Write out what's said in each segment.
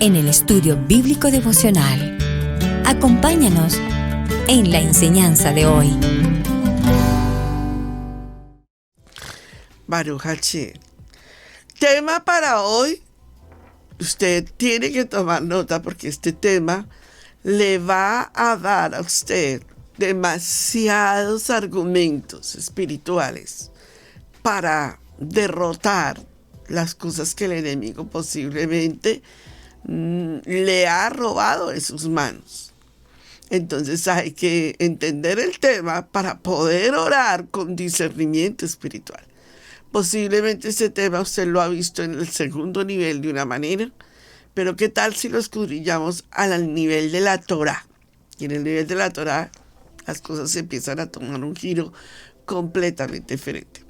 en el estudio bíblico devocional. Acompáñanos en la enseñanza de hoy. Baruch Hashem. Tema para hoy. Usted tiene que tomar nota porque este tema le va a dar a usted demasiados argumentos espirituales para derrotar las cosas que el enemigo posiblemente le ha robado de sus manos. Entonces hay que entender el tema para poder orar con discernimiento espiritual. Posiblemente este tema usted lo ha visto en el segundo nivel de una manera, pero ¿qué tal si lo escudriñamos al nivel de la Torá? Y en el nivel de la Torá las cosas empiezan a tomar un giro completamente diferente.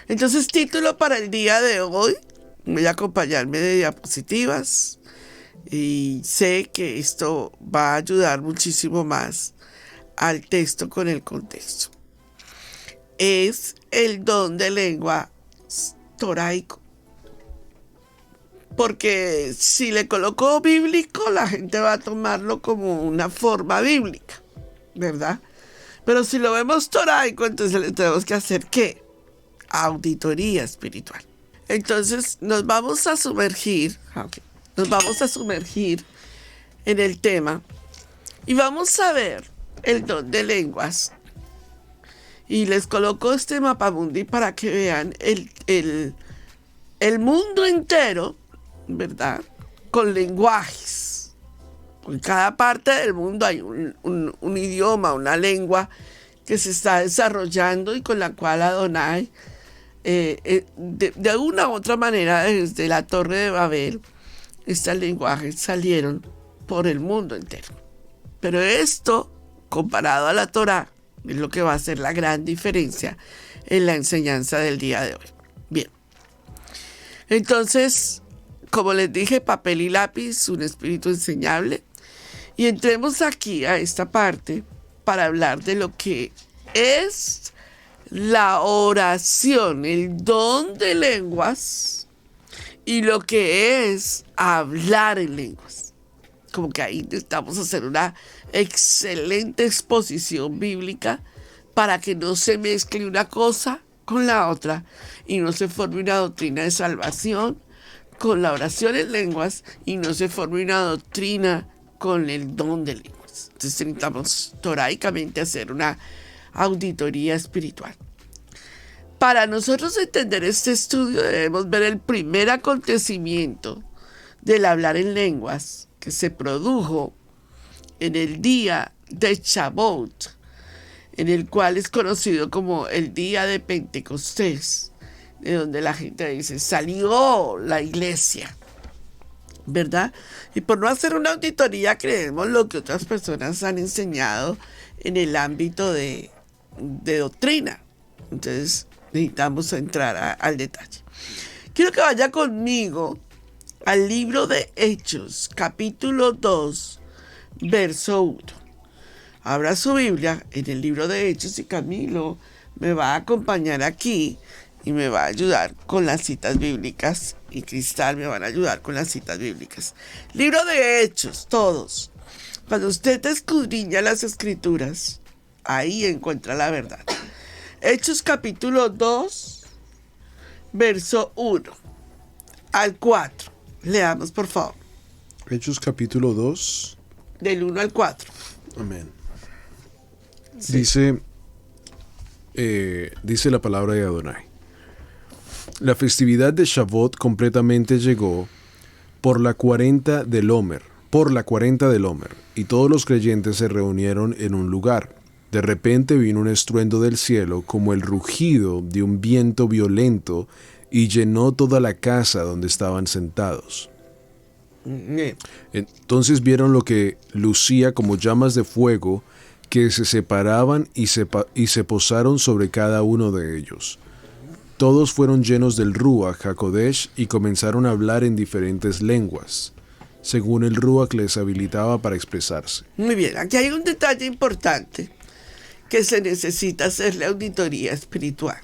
Entonces, título para el día de hoy, voy a acompañarme de diapositivas y sé que esto va a ayudar muchísimo más al texto con el contexto. Es el don de lengua toraico. Porque si le coloco bíblico, la gente va a tomarlo como una forma bíblica, ¿verdad? Pero si lo vemos toraico, entonces le tenemos que hacer ¿qué? Auditoría espiritual. Entonces nos vamos a sumergir, en el tema y vamos a ver el don de lenguas. Y les coloco este mapamundi para que vean el mundo entero, ¿verdad? Con lenguajes. En cada parte del mundo hay un idioma, una lengua que se está desarrollando y con la cual Adonai, de una u otra manera, desde la Torre de Babel, estos lenguajes salieron por el mundo entero. Pero esto, comparado a la Torá, es lo que va a hacer la gran diferencia en la enseñanza del día de hoy. Bien. Entonces, como les dije, papel y lápiz, un espíritu enseñable. Y entremos aquí a esta parte para hablar de lo que es la oración, el don de lenguas y lo que es hablar en lenguas. Como que ahí necesitamos hacer una excelente exposición bíblica para que no se mezcle una cosa con la otra y no se forme una doctrina de salvación con la oración en lenguas y no se forme una doctrina con el don de lenguas. Entonces necesitamos toraicamente hacer una auditoría espiritual. Para nosotros entender este estudio debemos ver el primer acontecimiento del hablar en lenguas que se produjo en el día de Shavuot, en el cual es conocido como el día de Pentecostés, de donde la gente dice, salió la iglesia, ¿verdad? Y por no hacer una auditoría creemos lo que otras personas han enseñado en el ámbito de doctrina. Entonces necesitamos entrar al detalle. Quiero que vaya conmigo al libro de Hechos, capítulo 2, verso 1. Abra su Biblia en el libro de Hechos y Camilo me va a acompañar aquí y me va a ayudar con las citas bíblicas y Cristal me van a ayudar con las citas bíblicas. Libro de Hechos, todos. Cuando usted escudriña las escrituras, ahí encuentra la verdad. Hechos capítulo 2, verso 1 al 4. Leamos, por favor. Hechos capítulo 2. Del 1 al 4. Amén. Sí. Dice la palabra de Adonai. La festividad de Shavuot completamente llegó por la 40 del Omer, y todos los creyentes se reunieron en un lugar. De repente vino un estruendo del cielo como el rugido de un viento violento y llenó toda la casa donde estaban sentados. Entonces vieron lo que lucía como llamas de fuego que se separaban y se posaron sobre cada uno de ellos. Todos fueron llenos del Ruach HaKodesh y comenzaron a hablar en diferentes lenguas, según el Ruach les habilitaba para expresarse. Muy bien, aquí hay un detalle importante que se necesita hacerle auditoría espiritual.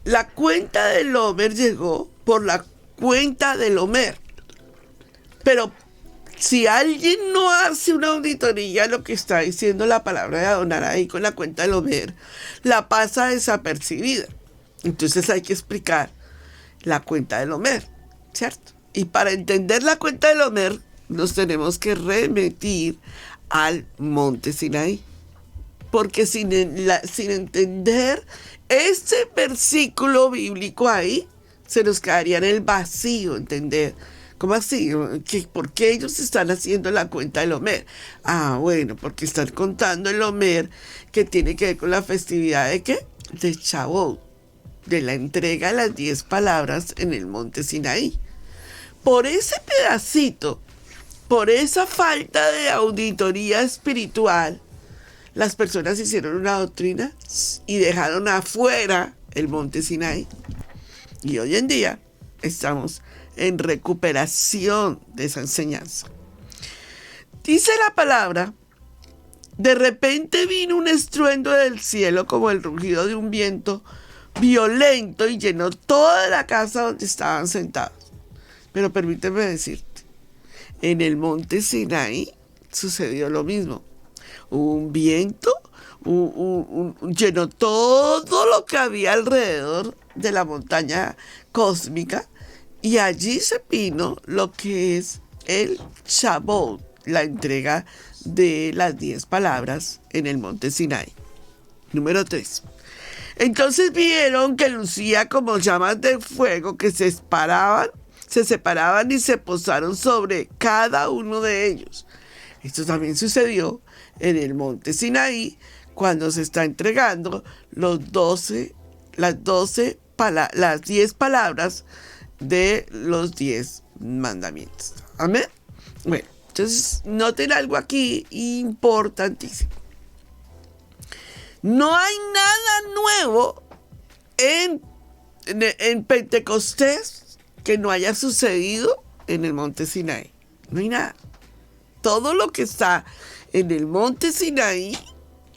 La cuenta del Omer llegó por la cuenta del Omer. Pero si alguien no hace una auditoría, lo que está diciendo la palabra de Adonai con la cuenta del Omer, la pasa desapercibida. Entonces hay que explicar la cuenta del Omer, ¿cierto? Y para entender la cuenta del Omer, nos tenemos que remitir al monte Sinaí. Porque sin entender este versículo bíblico ahí, se nos quedaría en el vacío entender. ¿Cómo así? ¿Por qué ellos están haciendo la cuenta del Omer? Ah, bueno, porque están contando el Omer que tiene que ver con la festividad ¿de qué? De Shavuot, de la entrega de las 10 palabras en el monte Sinaí. Por ese pedacito, por esa falta de auditoría espiritual, las personas hicieron una doctrina y dejaron afuera el monte Sinaí. Y hoy en día estamos en recuperación de esa enseñanza. Dice la palabra: de repente vino un estruendo del cielo como el rugido de un viento violento y llenó toda la casa donde estaban sentados. Pero permíteme decirte, en el monte Sinaí sucedió lo mismo. Hubo un viento, llenó todo lo que había alrededor de la montaña cósmica, y allí se vino lo que es el Shavuot, la entrega de las 10 palabras en el monte Sinaí. Número 3. Entonces vieron que lucía como llamas de fuego que se separaban y se posaron sobre cada uno de ellos. Esto también sucedió en el monte Sinaí cuando se está entregando las 10 palabras de los 10 mandamientos. Amén. Bueno, entonces noten algo aquí importantísimo. No hay nada nuevo en Pentecostés que no haya sucedido en el monte Sinaí. No hay nada. Todo lo que está en el monte Sinaí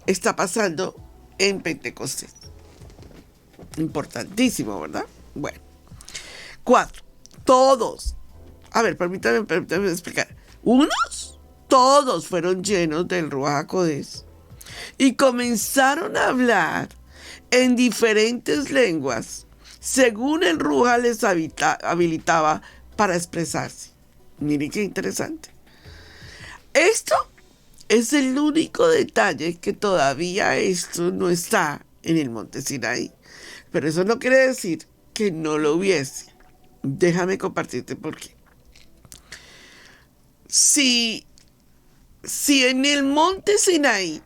está pasando en Pentecostés. Importantísimo, ¿verdad? Bueno. 4. Todos. A ver, permítame explicar. Todos fueron llenos del Ruach HaKodesh y comenzaron a hablar en diferentes lenguas según el Ruach les habilitaba para expresarse. Miren qué interesante. Esto es el único detalle que todavía esto no está en el monte Sinaí. Pero eso no quiere decir que no lo hubiese. Déjame compartirte por qué. Si en el monte Sinaí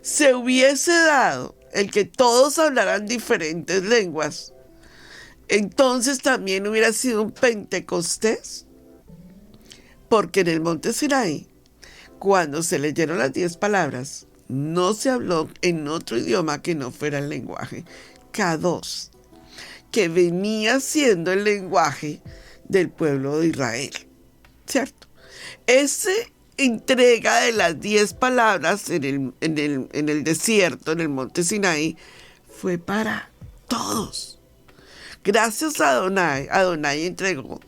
se hubiese dado el que todos hablaran diferentes lenguas, entonces también hubiera sido un Pentecostés. Porque en el monte Sinaí, cuando se leyeron las 10 palabras, no se habló en otro idioma que no fuera el lenguaje Kadosh, que venía siendo el lenguaje del pueblo de Israel, ¿cierto? Esa entrega de las 10 palabras en el desierto, en el monte Sinaí, fue para todos. Gracias a Adonai entregó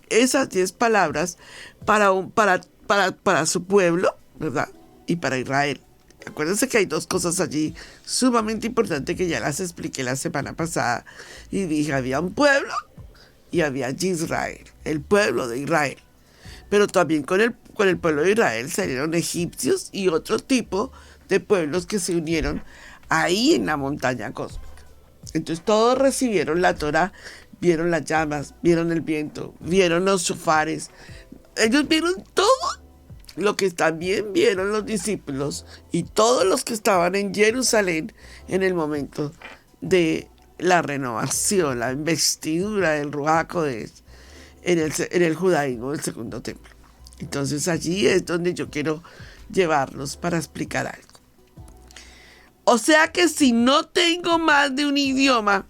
esas 10 palabras para su pueblo, ¿verdad? Y para Israel. Acuérdense que hay 2 cosas allí sumamente importantes que ya las expliqué la semana pasada. Y dije, había un pueblo y había Israel, el pueblo de Israel. Pero también con el pueblo de Israel salieron egipcios y otro tipo de pueblos que se unieron ahí en la montaña cósmica. Entonces todos recibieron la Torá, vieron las llamas, vieron el viento, vieron los shofares. Ellos vieron todo lo que también vieron los discípulos y todos los que estaban en Jerusalén en el momento de la renovación, la investidura del Ruach HaKodesh en el judaísmo del segundo templo. Entonces allí es donde yo quiero llevarlos para explicar algo. O sea que si no tengo más de un idioma,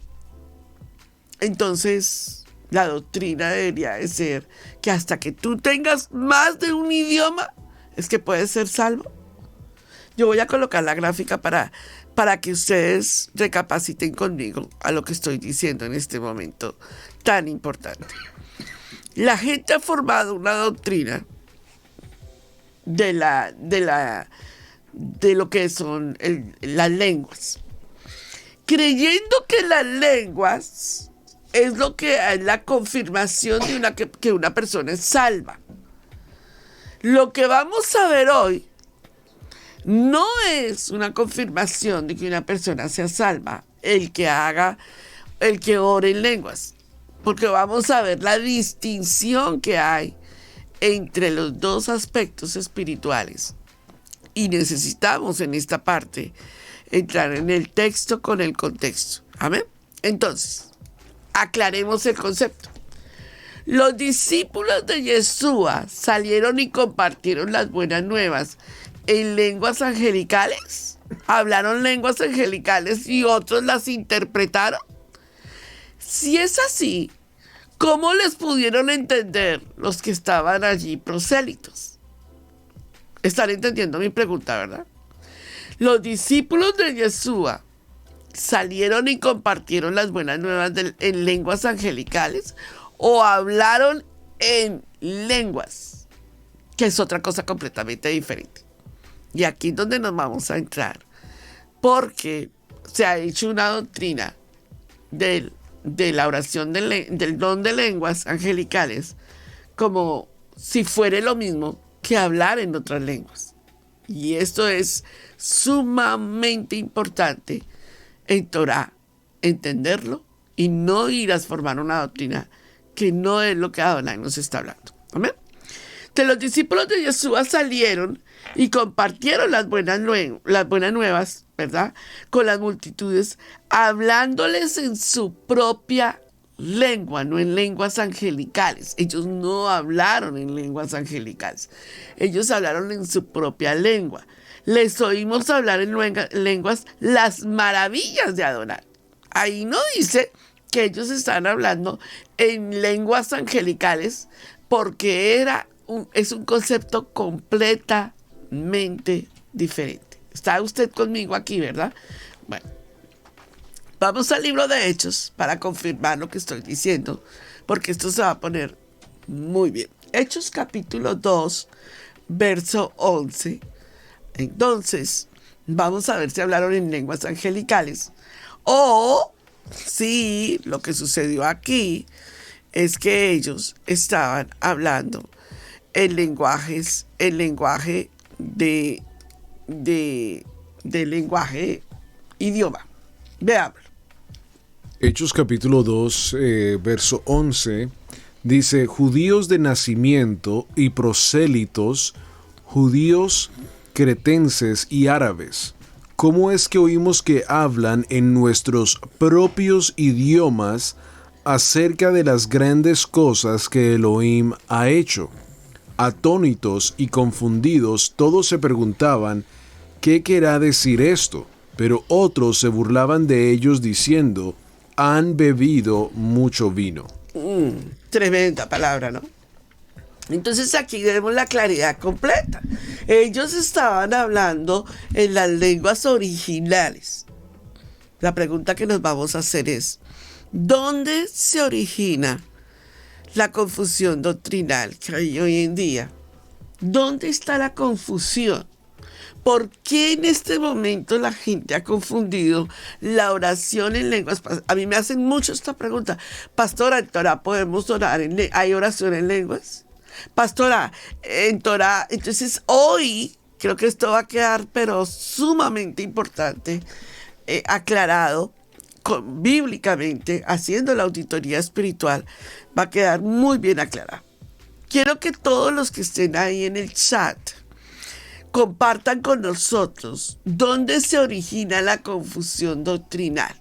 entonces la doctrina debería de ser que hasta que tú tengas más de un idioma, es que puedes ser salvo. Yo voy a colocar la gráfica para que ustedes recapaciten conmigo a lo que estoy diciendo en este momento tan importante. la gente ha formado una doctrina de lo que son las lenguas, creyendo que las lenguas es lo que es la confirmación de que una persona es salva. Lo que vamos a ver hoy no es una confirmación de que una persona sea salva, el que ore en lenguas, porque vamos a ver la distinción que hay entre los dos aspectos espirituales. Y necesitamos en esta parte entrar en el texto con el contexto. Amén. Entonces, aclaremos el concepto. Los discípulos de Yeshua salieron y compartieron las buenas nuevas en lenguas angelicales. Hablaron lenguas angelicales y otros las interpretaron. Si es así, ¿cómo les pudieron entender los que estaban allí prosélitos? Están entendiendo mi pregunta, ¿verdad? Los discípulos de Yeshua salieron y compartieron las buenas nuevas en lenguas angelicales o hablaron en lenguas, que es otra cosa completamente diferente. Y aquí es donde nos vamos a entrar, porque se ha hecho una doctrina de la oración del don de lenguas angelicales como si fuera lo mismo que hablar en otras lenguas. Y esto es sumamente importante en Torah, entenderlo y no ir a formar una doctrina que no es lo que Adonai nos está hablando. Amén. Entonces los discípulos de Yeshua salieron y compartieron las buenas nuevas, ¿verdad?, con las multitudes, hablándoles en su propia lengua, no en lenguas angelicales. Ellos no hablaron en lenguas angelicales. Ellos hablaron en su propia lengua. Les oímos hablar en lenguas las maravillas de Adonai. Ahí no dice que ellos están hablando en lenguas angelicales, porque es un concepto completamente diferente. ¿Está usted conmigo aquí, verdad? Bueno, vamos al libro de Hechos para confirmar lo que estoy diciendo, porque esto se va a poner muy bien. Hechos capítulo 2, verso 11. Entonces, vamos a ver si hablaron en lenguas angelicales o si lo que sucedió aquí es que ellos estaban hablando en lenguaje idioma. Veámoslo. Hechos capítulo 2, verso 11, dice: judíos de nacimiento y prosélitos, judíos, cretenses y árabes, ¿cómo es que oímos que hablan en nuestros propios idiomas acerca de las grandes cosas que Elohim ha hecho? Atónitos y confundidos, todos se preguntaban: ¿qué querrá decir esto? Pero otros se burlaban de ellos diciendo: han bebido mucho vino. Tremenda palabra, ¿no? Entonces aquí vemos la claridad completa. Ellos estaban hablando en las lenguas originales. La pregunta que nos vamos a hacer es: ¿dónde se origina la confusión doctrinal que hay hoy en día? ¿Dónde está la confusión? ¿Por qué en este momento la gente ha confundido la oración en lenguas? A mí me hacen mucho esta pregunta. Pastora, ¿en Torah podemos orar? ¿Hay oración en lenguas? Pastora, en Torah. Entonces hoy creo que esto va a quedar pero sumamente importante, aclarado bíblicamente, haciendo la auditoría espiritual, va a quedar muy bien aclarado. Quiero que todos los que estén ahí en el chat compartan con nosotros dónde se origina la confusión doctrinal.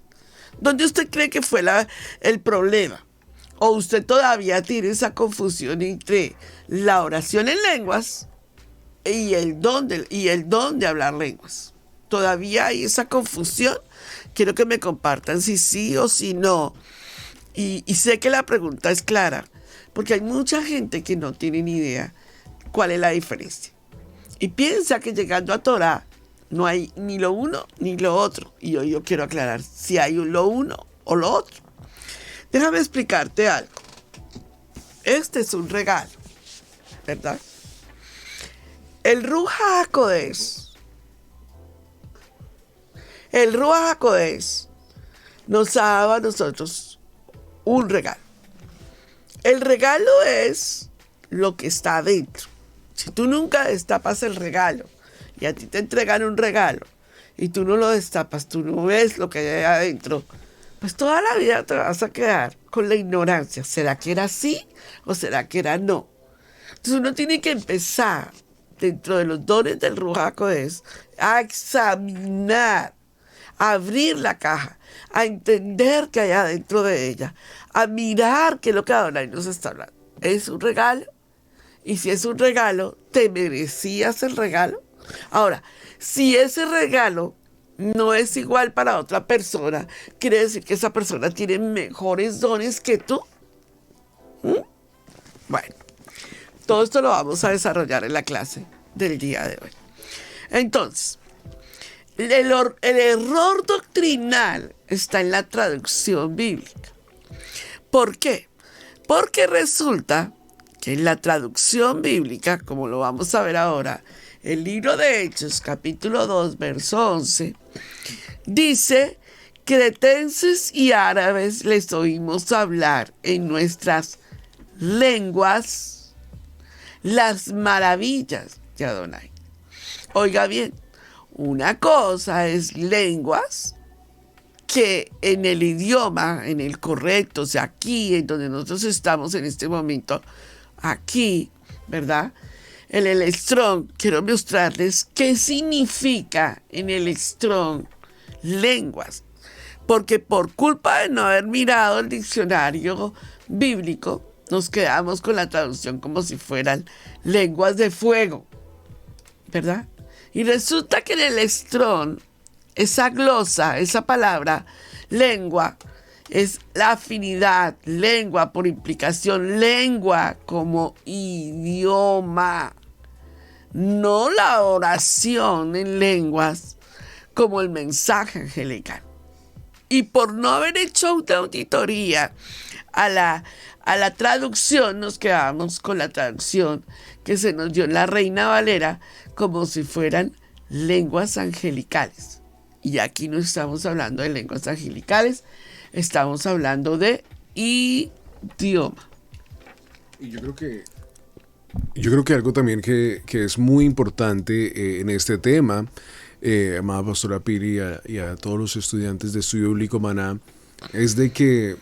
¿Dónde usted cree que fue el problema? ¿O usted todavía tiene esa confusión entre la oración en lenguas y el don de hablar lenguas? ¿Todavía hay esa confusión? Quiero que me compartan si sí o si no. Y sé que la pregunta es clara, porque hay mucha gente que no tiene ni idea cuál es la diferencia. Y piensa que llegando a Torah no hay ni lo uno ni lo otro. Y hoy yo quiero aclarar si hay lo uno o lo otro. Déjame explicarte algo. Este es un regalo, ¿verdad? El Ruach HaKodesh, nos ha dado a nosotros un regalo. El regalo es lo que está adentro. Si tú nunca destapas el regalo y a ti te entregan un regalo y tú no lo destapas, tú no ves lo que hay adentro, pues toda la vida te vas a quedar con la ignorancia. ¿Será que era así o será que era no? Entonces uno tiene que empezar, dentro de los dones del Ruach HaKodesh, a examinar, a abrir la caja, a entender qué hay adentro de ella, a mirar qué es lo que Adonai nos está hablando. ¿Es un regalo? Y si es un regalo, ¿te merecías el regalo? Ahora, si ese regalo no es igual para otra persona, ¿quiere decir que esa persona tiene mejores dones que tú? Bueno, todo esto lo vamos a desarrollar en la clase del día de hoy. Entonces, el error doctrinal está en la traducción bíblica. ¿Por qué? Porque resulta que en la traducción bíblica, como lo vamos a ver ahora, el libro de Hechos, capítulo 2, verso 11, dice: cretenses y árabes les oímos hablar en nuestras lenguas las maravillas de Adonai. Oiga bien, una cosa es lenguas, que en el idioma, en el correcto, o sea, aquí, en donde nosotros estamos en este momento, aquí, ¿verdad? En el Strong, quiero mostrarles qué significa en el Strong lenguas. Porque por culpa de no haber mirado el diccionario bíblico, nos quedamos con la traducción como si fueran lenguas de fuego, ¿verdad? Y resulta que en el Strong, esa glosa, esa palabra, lengua, es la afinidad, lengua por implicación, lengua como idioma, no la oración en lenguas como el mensaje angelical. Y por no haber hecho una auditoría a la traducción, nos quedamos con la traducción que se nos dio en la Reina Valera como si fueran lenguas angelicales. Y aquí no estamos hablando de lenguas angelicales, estamos hablando de idioma. Y yo creo que algo también que es muy importante en este tema, amada pastora Piri y a todos los estudiantes de Estudio Bíblico Maná, es de que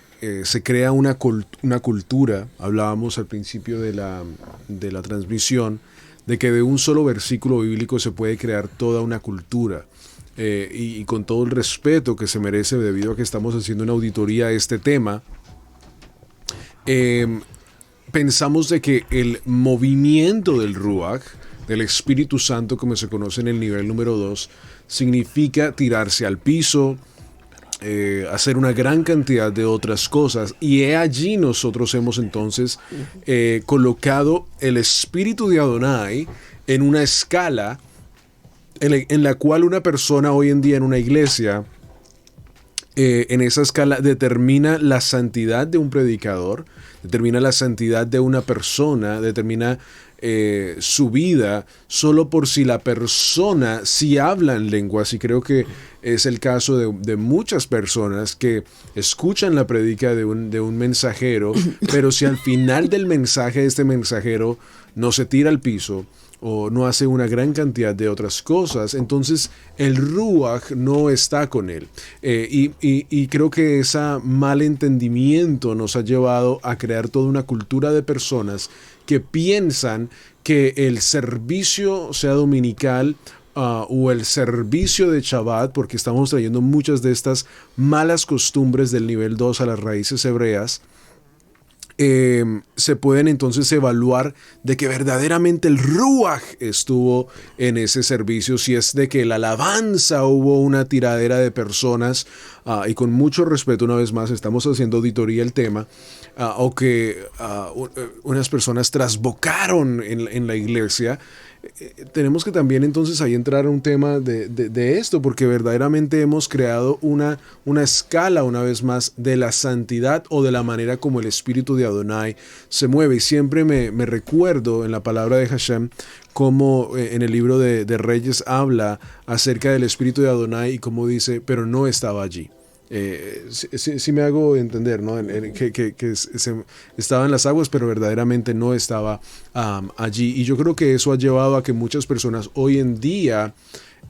se crea una cultura. Hablábamos al principio de la transmisión, de que de un solo versículo bíblico se puede crear toda una cultura. Y con todo el respeto que se merece, debido a que estamos haciendo una auditoría a este tema, pensamos de que el movimiento del Ruach, del Espíritu Santo, como se conoce en el nivel número 2, significa tirarse al piso, hacer una gran cantidad de otras cosas. Y allí nosotros hemos entonces colocado el Espíritu de Adonai en una escala en la cual una persona hoy en día en una iglesia, en esa escala, determina la santidad de un predicador, determina la santidad de una persona, determina su vida solo por si la persona sí habla en lenguas. Y creo que es el caso de muchas personas que escuchan la predica de un mensajero, pero si al final del mensaje este mensajero no se tira al piso o no hace una gran cantidad de otras cosas, entonces el Ruach no está con él. Y creo que ese mal entendimiento nos ha llevado a crear toda una cultura de personas que piensan que el servicio, sea dominical o el servicio de Shabbat, porque estamos trayendo muchas de estas malas costumbres del nivel 2 a las raíces hebreas, se pueden entonces evaluar de que verdaderamente el Ruach estuvo en ese servicio, si es de que la alabanza hubo una tiradera de personas, y con mucho respeto, una vez más, estamos haciendo auditoría el tema, o que unas personas trasbocaron en la iglesia, tenemos que también entonces ahí entrar a un tema de esto, porque verdaderamente hemos creado una escala, una vez más, de la santidad o de la manera como el espíritu de Adonai se mueve. Y siempre me recuerdo en la palabra de Hashem cómo en el libro de Reyes habla acerca del espíritu de Adonai y cómo dice, pero no estaba allí. Sí me hago entender, ¿no? Que estaba en las aguas, pero verdaderamente no estaba allí. Y yo creo que eso ha llevado a que muchas personas hoy en día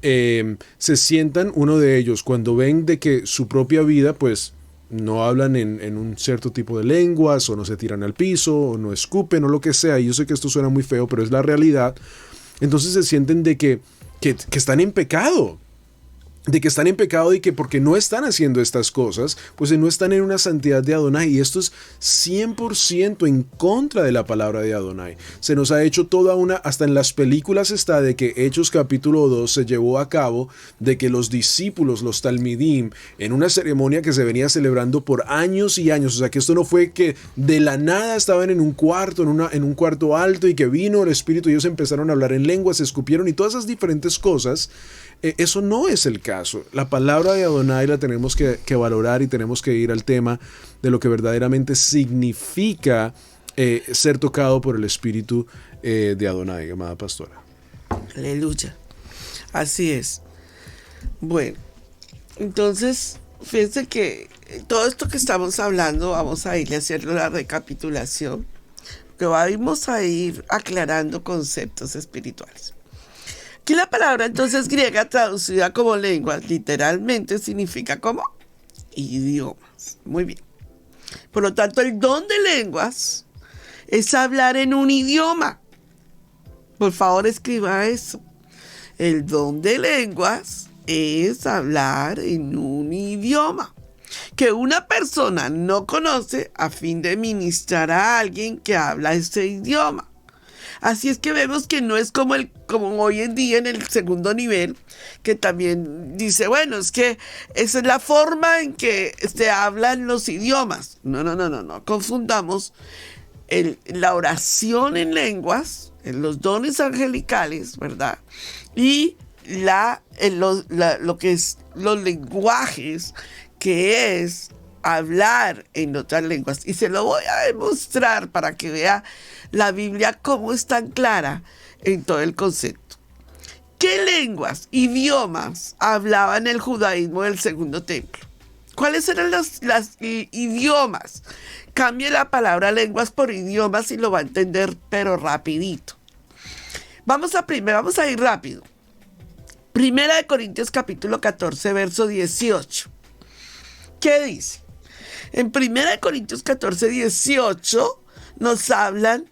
se sientan, uno de ellos, cuando ven de que su propia vida, pues, no hablan en un cierto tipo de lenguas, o no se tiran al piso, o no escupen, o lo que sea. Y yo sé que esto suena muy feo, pero es la realidad. Entonces se sienten de que están en pecado. De que están en pecado y que porque no están haciendo estas cosas, pues no están en una santidad de Adonai. Y esto es 100% en contra de la palabra de Adonai. Se nos ha hecho toda hasta en las películas está de que Hechos capítulo 2 se llevó a cabo, de que los discípulos, los talmidim, en una ceremonia que se venía celebrando por años y años, o sea que esto no fue que de la nada estaban en un cuarto, en un cuarto alto y que vino el Espíritu y ellos empezaron a hablar en lenguas, se escupieron y todas esas diferentes cosas. Eso no es el caso. La palabra de Adonai la tenemos que valorar y tenemos que ir al tema de lo que verdaderamente significa ser tocado por el Espíritu de Adonai, amada pastora. Aleluya. Así es. Bueno, entonces, fíjense que todo esto que estamos hablando, vamos a ir a hacer la recapitulación, que vamos a ir aclarando conceptos espirituales. Aquí la palabra entonces griega traducida como lengua literalmente significa como idiomas. Muy bien. Por lo tanto, el don de lenguas es hablar en un idioma. Por favor, escriba eso. El don de lenguas es hablar en un idioma que una persona no conoce a fin de ministrar a alguien que habla ese idioma. Así es que vemos que no es como hoy en día en el segundo nivel, que también dice, bueno, es que esa es la forma en que se hablan los idiomas. No confundamos la oración en lenguas, en los dones angelicales, ¿verdad? Y lo que es los lenguajes, que es hablar en otras lenguas. Y se lo voy a demostrar para que vea la Biblia cómo es tan clara en todo el concepto. ¿Qué lenguas, idiomas hablaban el judaísmo del segundo templo? ¿Cuáles eran los idiomas? Cambie la palabra lenguas por idiomas y lo va a entender, pero rapidito. Vamos a ir rápido. Primera de Corintios capítulo 14, verso 18. ¿Qué dice? En 1 Corintios 14, 18 nos habla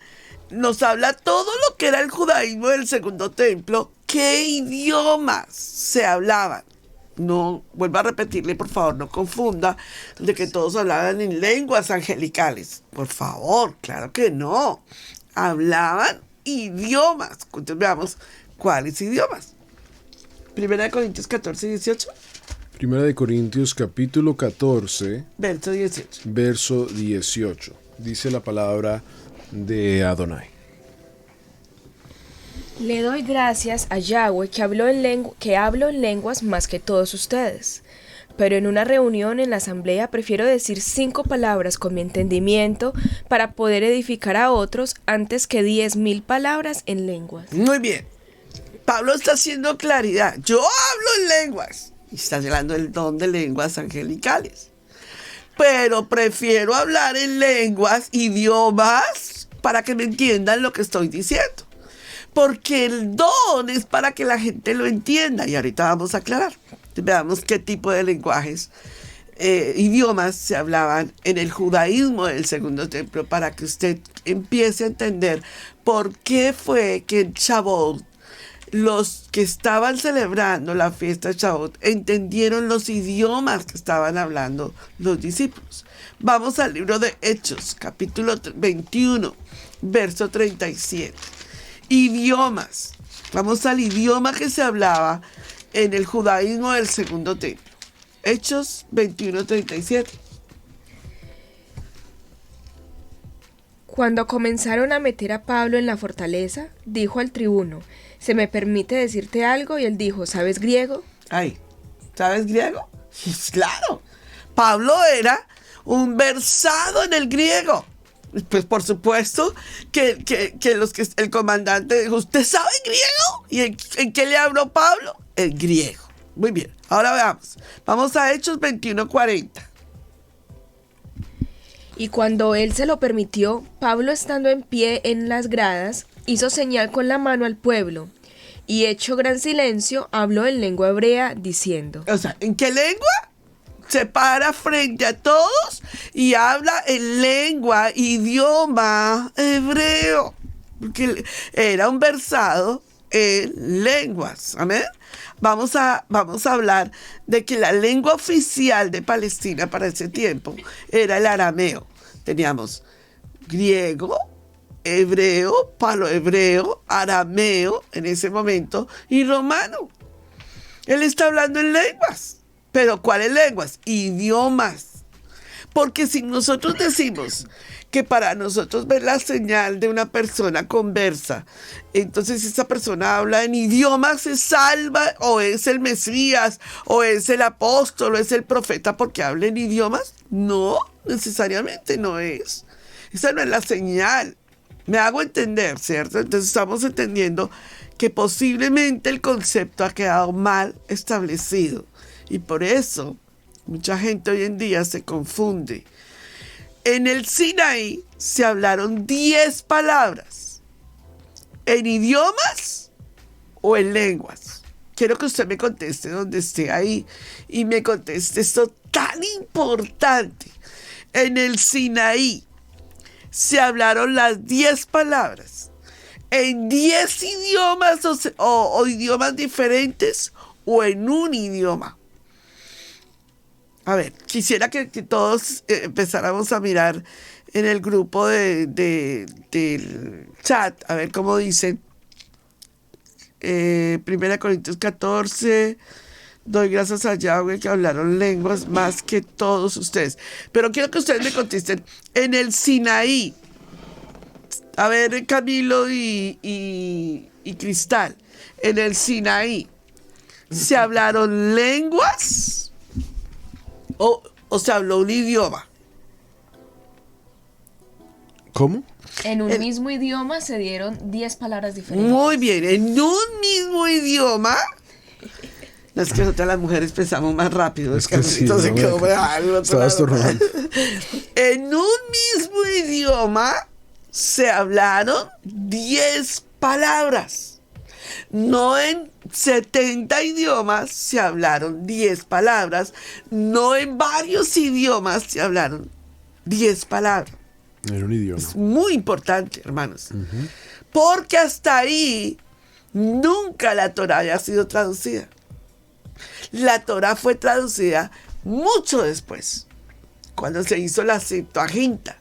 todo lo que era el judaísmo del segundo templo, qué idiomas se hablaban. No, vuelvo a repetirle, por favor, no confunda de que todos hablaban en lenguas angelicales. Por favor, claro que no. Hablaban idiomas. Entonces veamos cuáles idiomas. 1 Corintios 14, 18. Primera de Corintios capítulo 14, verso 18. Dice la palabra de Adonai. Le doy gracias a Yahweh que hablo en lenguas más que todos ustedes. Pero en una reunión en la asamblea prefiero decir 5 palabras con mi entendimiento para poder edificar a otros antes que 10,000 palabras en lenguas. Muy bien. Pablo está haciendo claridad. Yo hablo en lenguas. Y está hablando del don de lenguas angelicales. Pero prefiero hablar en lenguas, idiomas, para que me entiendan lo que estoy diciendo. Porque el don es para que la gente lo entienda. Y ahorita vamos a aclarar. Veamos qué tipo de lenguajes, idiomas se hablaban en el judaísmo del segundo templo, para que usted empiece a entender por qué fue que en Shavuot los que estaban celebrando la fiesta de Shavuot entendieron los idiomas que estaban hablando los discípulos. Vamos al libro de Hechos, capítulo 21, verso 37. Idiomas. Vamos al idioma que se hablaba en el judaísmo del segundo templo. Hechos 21, 37. Cuando comenzaron a meter a Pablo en la fortaleza, dijo al tribuno: ¿se me permite decirte algo? Y él dijo: ¿sabes griego? Ay, ¿sabes griego? Claro. Pablo era un versado en el griego. Pues por supuesto que el comandante dijo: ¿usted sabe griego? ¿Y en qué le habló Pablo? El griego. Muy bien, ahora veamos. Vamos a Hechos 21:40. Y cuando él se lo permitió, Pablo, estando en pie en las gradas, hizo señal con la mano al pueblo, y hecho gran silencio, habló en lengua hebrea, diciendo... O sea, ¿en qué lengua? Se para frente a todos y habla en lengua, idioma hebreo, porque era un versado en lenguas. Amén. Vamos a hablar de que la lengua oficial de Palestina para ese tiempo era el arameo. Teníamos griego, hebreo, palohebreo, arameo en ese momento y romano. Él está hablando en lenguas. ¿Pero cuáles lenguas? Idiomas. Porque si nosotros decimos que para nosotros ver la señal de una persona conversa, entonces esa persona habla en idiomas, se salva, o es el Mesías, o es el apóstol, o es el profeta porque habla en idiomas, no, necesariamente no es. Esa no es la señal. Me hago entender, ¿cierto? Entonces estamos entendiendo que posiblemente el concepto ha quedado mal establecido. Y por eso mucha gente hoy en día se confunde. En el Sinaí se hablaron 10 palabras. ¿En idiomas o en lenguas? Quiero que usted me conteste donde esté ahí y me conteste esto tan importante. En el Sinaí se hablaron las 10 palabras. ¿En 10 idiomas o idiomas diferentes o en un idioma? A ver, quisiera que todos empezáramos a mirar en el grupo del chat, a ver cómo dicen. 1 Corintios 14, doy gracias a Yahweh que hablaron lenguas más que todos ustedes. Pero quiero que ustedes me contesten, en el Sinaí, a ver, Camilo y Cristal, en el Sinaí, ¿se hablaron lenguas? ¿O se habló un idioma? ¿Cómo? En un mismo idioma se dieron 10 palabras diferentes. Muy bien, en un mismo idioma. No, es que nosotras las mujeres pensamos más rápido. Es que sí, se quedó estaba estornudando. En un mismo idioma se hablaron 10 palabras. No en 70 idiomas se hablaron 10 palabras. No en varios idiomas se hablaron 10 palabras. En un idioma. Es muy importante, hermanos. Porque hasta ahí nunca la Torá había sido traducida. La Torá fue traducida mucho después, cuando se hizo la Septuaginta.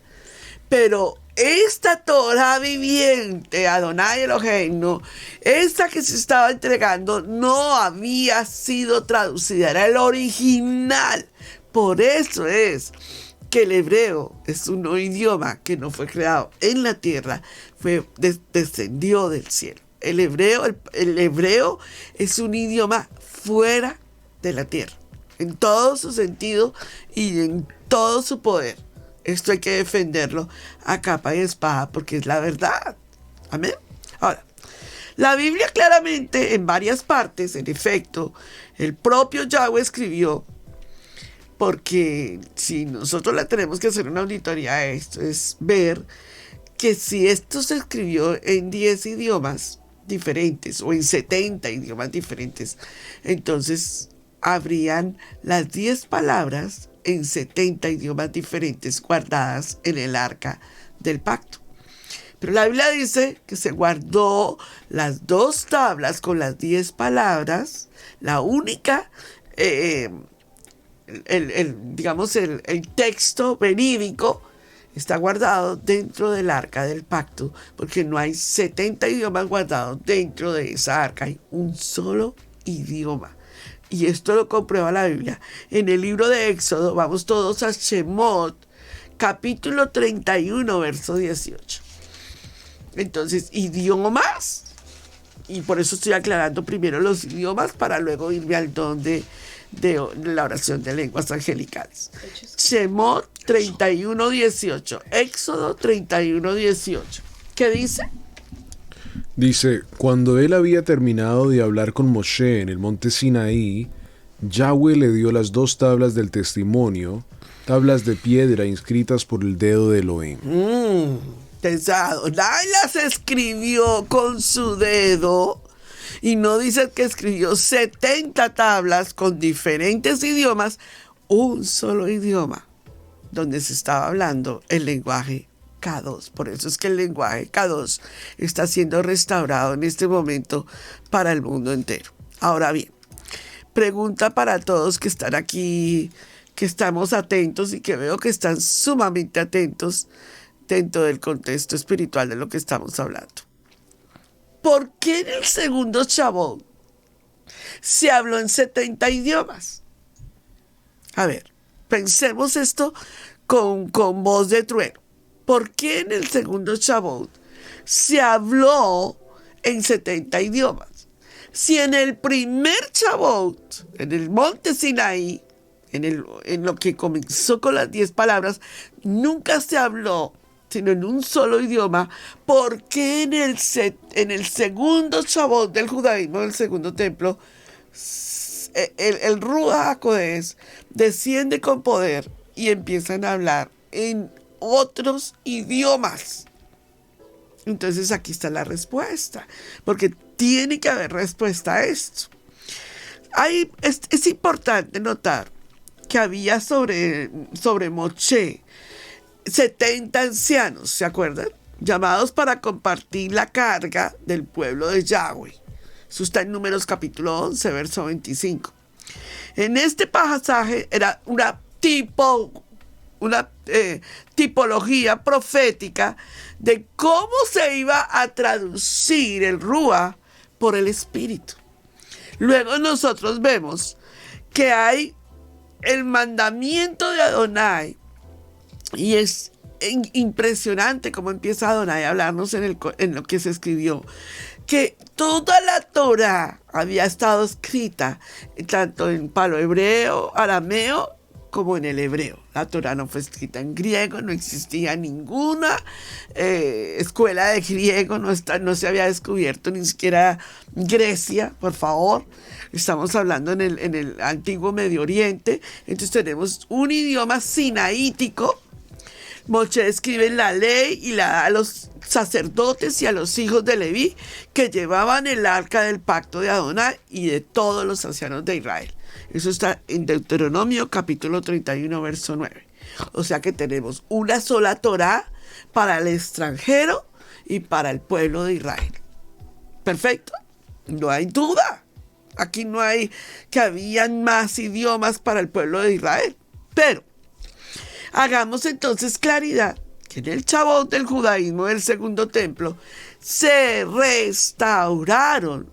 Pero esta Torá viviente, Adonai Eloheinu, esta que se estaba entregando, no había sido traducida, era el original. Por eso es que el hebreo es un idioma que no fue creado en la tierra, descendió del cielo. El hebreo es un idioma fuera de la tierra, en todo su sentido y en todo su poder. Esto hay que defenderlo a capa y espada porque es la verdad. Amén. Ahora, la Biblia claramente en varias partes, en efecto, el propio Yahweh escribió, porque si nosotros le tenemos que hacer una auditoría a esto, es ver que si esto se escribió en 10 idiomas diferentes o en 70 idiomas diferentes, entonces habrían las 10 palabras en 70 idiomas diferentes guardadas en el arca del pacto. Pero la Biblia dice que se guardó las 2 tablas con las 10 palabras, la única, el texto verídico está guardado dentro del arca del pacto, porque no hay 70 idiomas guardados dentro de esa arca, hay un solo idioma. Y esto lo comprueba la Biblia. En el libro de Éxodo, vamos todos a Shemot, capítulo 31, verso 18. Entonces, idiomas, y por eso estoy aclarando primero los idiomas para luego irme al don de la oración de lenguas angelicales. Shemot 31, 18. Éxodo 31, 18. ¿Qué dice? Dice, cuando él había terminado de hablar con Moshe en el monte Sinaí, Yahweh le dio las 2 tablas del testimonio, tablas de piedra inscritas por el dedo de Elohim. Pesado. Adonai las escribió con su dedo, y no dice que escribió 70 tablas con diferentes idiomas, un solo idioma, donde se estaba hablando el lenguaje K2. Por eso es que el lenguaje K2 está siendo restaurado en este momento para el mundo entero. Ahora bien, pregunta para todos que están aquí, que estamos atentos y que veo que están sumamente atentos dentro del contexto espiritual de lo que estamos hablando. ¿Por qué en el segundo Shabbat se habló en 70 idiomas? A ver, pensemos esto con voz de trueno. ¿Por qué en el segundo Shabbat se habló en 70 idiomas? Si en el primer Shabbat, en el monte Sinaí, en lo que comenzó con las 10 palabras, nunca se habló sino en un solo idioma, ¿por qué en el segundo Shabbat del judaísmo, del segundo templo, el Ruach HaKodesh desciende con poder y empiezan a hablar en otros idiomas? Entonces aquí está la respuesta, porque tiene que haber respuesta a esto. Es importante notar que había sobre Moshe 70 ancianos, ¿se acuerdan? Llamados para compartir la carga del pueblo de Yahweh. Eso está en Números capítulo 11, verso 25. En este pasaje era una tipología profética de cómo se iba a traducir el Ruach por el Espíritu. Luego nosotros vemos que hay el mandamiento de Adonai, y es impresionante cómo empieza Adonai a hablarnos en lo que se escribió, que toda la Torah había estado escrita tanto en palo-hebreo, arameo, como en el hebreo. La Torah no fue escrita en griego, no existía ninguna escuela de griego, no se había descubierto ni siquiera Grecia, por favor. Estamos hablando en el antiguo Medio Oriente. Entonces tenemos un idioma sinaítico. Moshe escribe la ley y la da a los sacerdotes y a los hijos de Leví, que llevaban el arca del pacto de Adonai y de todos los ancianos de Israel. Eso está en Deuteronomio capítulo 31, verso 9. O sea que tenemos una sola Torá para el extranjero y para el pueblo de Israel. Perfecto, no hay duda. Aquí no hay que habían más idiomas para el pueblo de Israel. Pero hagamos entonces claridad que en el Shabbat del judaísmo del segundo templo se restauraron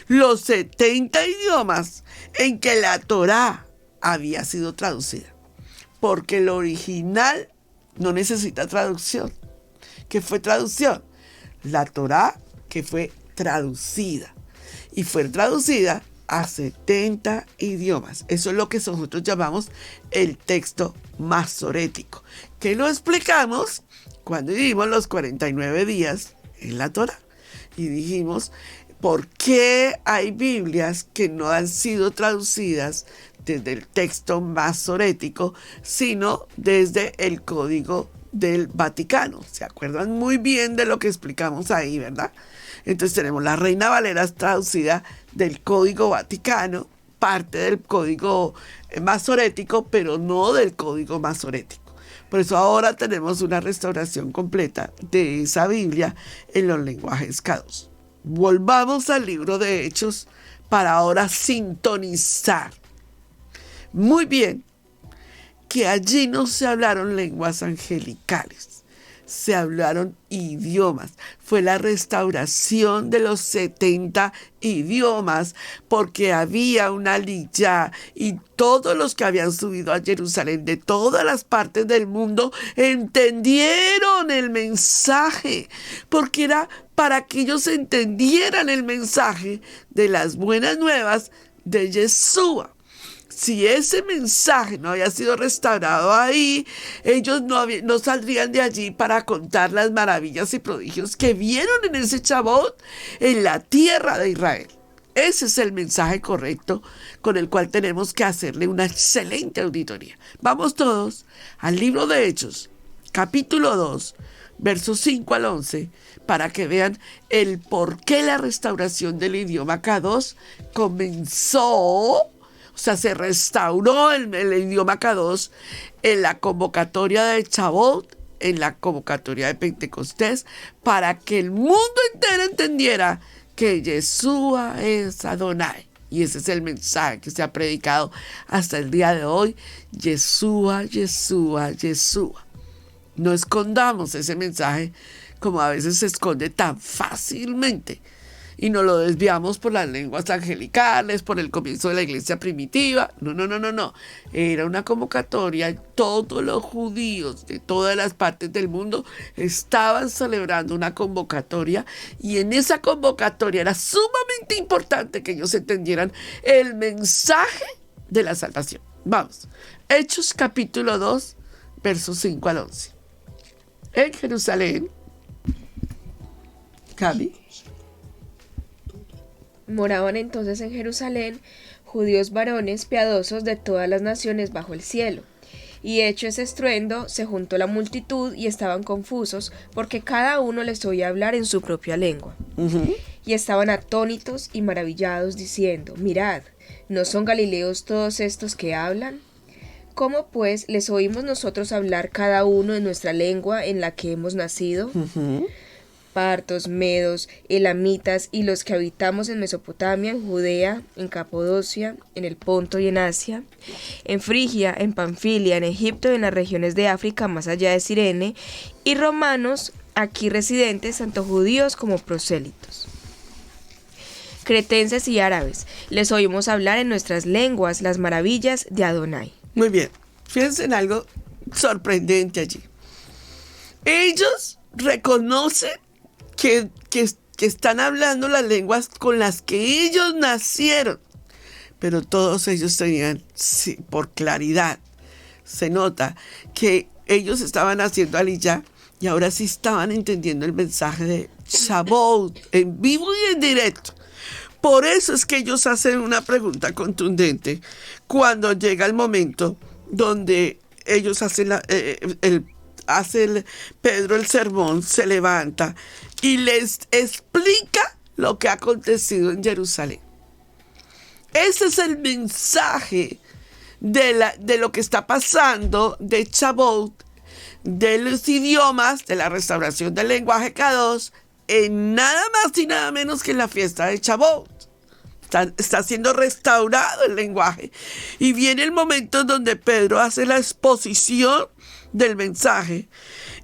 los 70 idiomas en que la Torá había sido traducida. Porque el original no necesita traducción. ¿Qué fue traducción? La Torá que fue traducida. Y fue traducida a 70 idiomas. Eso es lo que nosotros llamamos el texto masorético, que lo explicamos cuando vivimos los 49 días en la Torá. Y dijimos, ¿por qué hay Biblias que no han sido traducidas desde el texto masorético, sino desde el Código del Vaticano? ¿Se acuerdan muy bien de lo que explicamos ahí, verdad? Entonces tenemos la Reina Valera traducida del Código Vaticano, parte del Código masorético, pero no del Código masorético. Por eso ahora tenemos una restauración completa de esa Biblia en los lenguajes K2. Volvamos al libro de Hechos para ahora sintonizar muy bien que allí no se hablaron lenguas angelicales, se hablaron idiomas. Fue la restauración de los 70 idiomas, porque había una aliyá y todos los que habían subido a Jerusalén de todas las partes del mundo entendieron el mensaje, porque era para que ellos entendieran el mensaje de las buenas nuevas de Yeshua. Si ese mensaje no había sido restaurado ahí, ellos no saldrían de allí para contar las maravillas y prodigios que vieron en ese Shavuot en la tierra de Israel. Ese es el mensaje correcto con el cual tenemos que hacerle una excelente auditoría. Vamos todos al libro de Hechos, capítulo 2, versos 5 al 11, para que vean el por qué la restauración del idioma K2 comenzó. O sea, se restauró el idioma K2 en la convocatoria de Shavuot, en la convocatoria de Pentecostés, para que el mundo entero entendiera que Yeshua es Adonai. Y ese es el mensaje que se ha predicado hasta el día de hoy. Yeshua, Yeshua, Yeshua. No escondamos ese mensaje como a veces se esconde tan fácilmente. Y nos lo desviamos por las lenguas angelicales, por el comienzo de la iglesia primitiva. No. Era una convocatoria. Todos los judíos de todas las partes del mundo estaban celebrando una convocatoria. Y en esa convocatoria era sumamente importante que ellos entendieran el mensaje de la salvación. Vamos. Hechos capítulo 2, versos 5 al 11. En Jerusalén, Gaby. Moraban entonces en Jerusalén judíos varones piadosos de todas las naciones bajo el cielo. Y hecho ese estruendo, se juntó la multitud y estaban confusos, porque cada uno les oía hablar en su propia lengua. Y estaban atónitos y maravillados, diciendo: mirad, ¿no son galileos todos estos que hablan? ¿Cómo pues les oímos nosotros hablar cada uno en nuestra lengua en la que hemos nacido? Partos, medos, elamitas y los que habitamos en Mesopotamia, en Judea, en Capadocia, en el Ponto y en Asia, en Frigia, en Panfilia, en Egipto y en las regiones de África más allá de Cirene, y romanos aquí residentes, tanto judíos como prosélitos. Cretenses y árabes, les oímos hablar en nuestras lenguas las maravillas de Adonai. Muy bien, fíjense en algo sorprendente allí. Ellos reconocen que están hablando las lenguas con las que ellos nacieron, pero todos ellos tenían, sí, por claridad, se nota que ellos estaban haciendo aliyá y ahora sí estaban entendiendo el mensaje de Shavuot en vivo y en directo. Por eso es que ellos hacen una pregunta contundente cuando llega el momento donde ellos hacen Pedro el sermón, se levanta y les explica lo que ha acontecido en Jerusalén. Ese es el mensaje de lo que está pasando de Shavuot, de los idiomas, de la restauración del lenguaje K2, en nada más y nada menos que en la fiesta de Shavuot. Está siendo restaurado el lenguaje. Y viene el momento donde Pedro hace la exposición del mensaje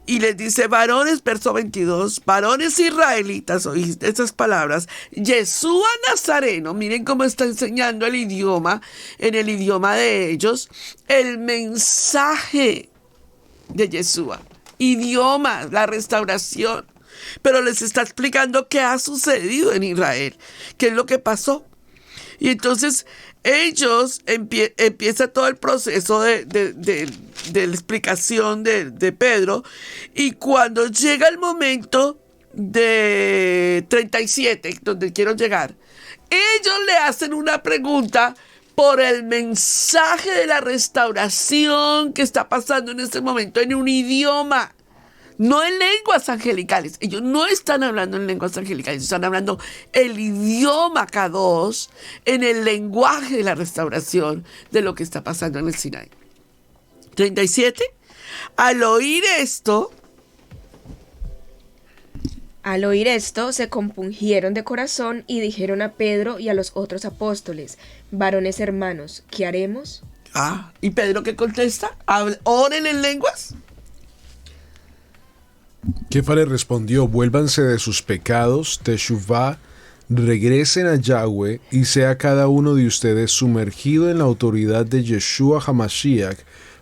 y les dice: varones, verso 22, varones israelitas, oíd estas palabras, Yeshua Nazareno. Miren cómo está enseñando el idioma, en el idioma de ellos, el mensaje de Yeshua, idioma, la restauración, pero les está explicando qué ha sucedido en Israel, qué es lo que pasó. Y entonces ellos empieza todo el proceso de la explicación de Pedro, y cuando llega el momento de 37, donde quiero llegar, ellos le hacen una pregunta por el mensaje de la restauración que está pasando en este momento en un idioma. No en lenguas angelicales. Ellos no están hablando en lenguas angelicales. Están hablando el idioma K2, en el lenguaje de la restauración de lo que está pasando en el Sinaí. 37. Al oír esto, se compungieron de corazón y dijeron a Pedro y a los otros apóstoles: varones hermanos, ¿qué haremos? ¿Y Pedro qué contesta? ¿Oren en lenguas? Kefa le respondió: vuélvanse de sus pecados, teshuvá, regresen a Yahweh, y sea cada uno de ustedes sumergido en la autoridad de Yeshua HaMashiach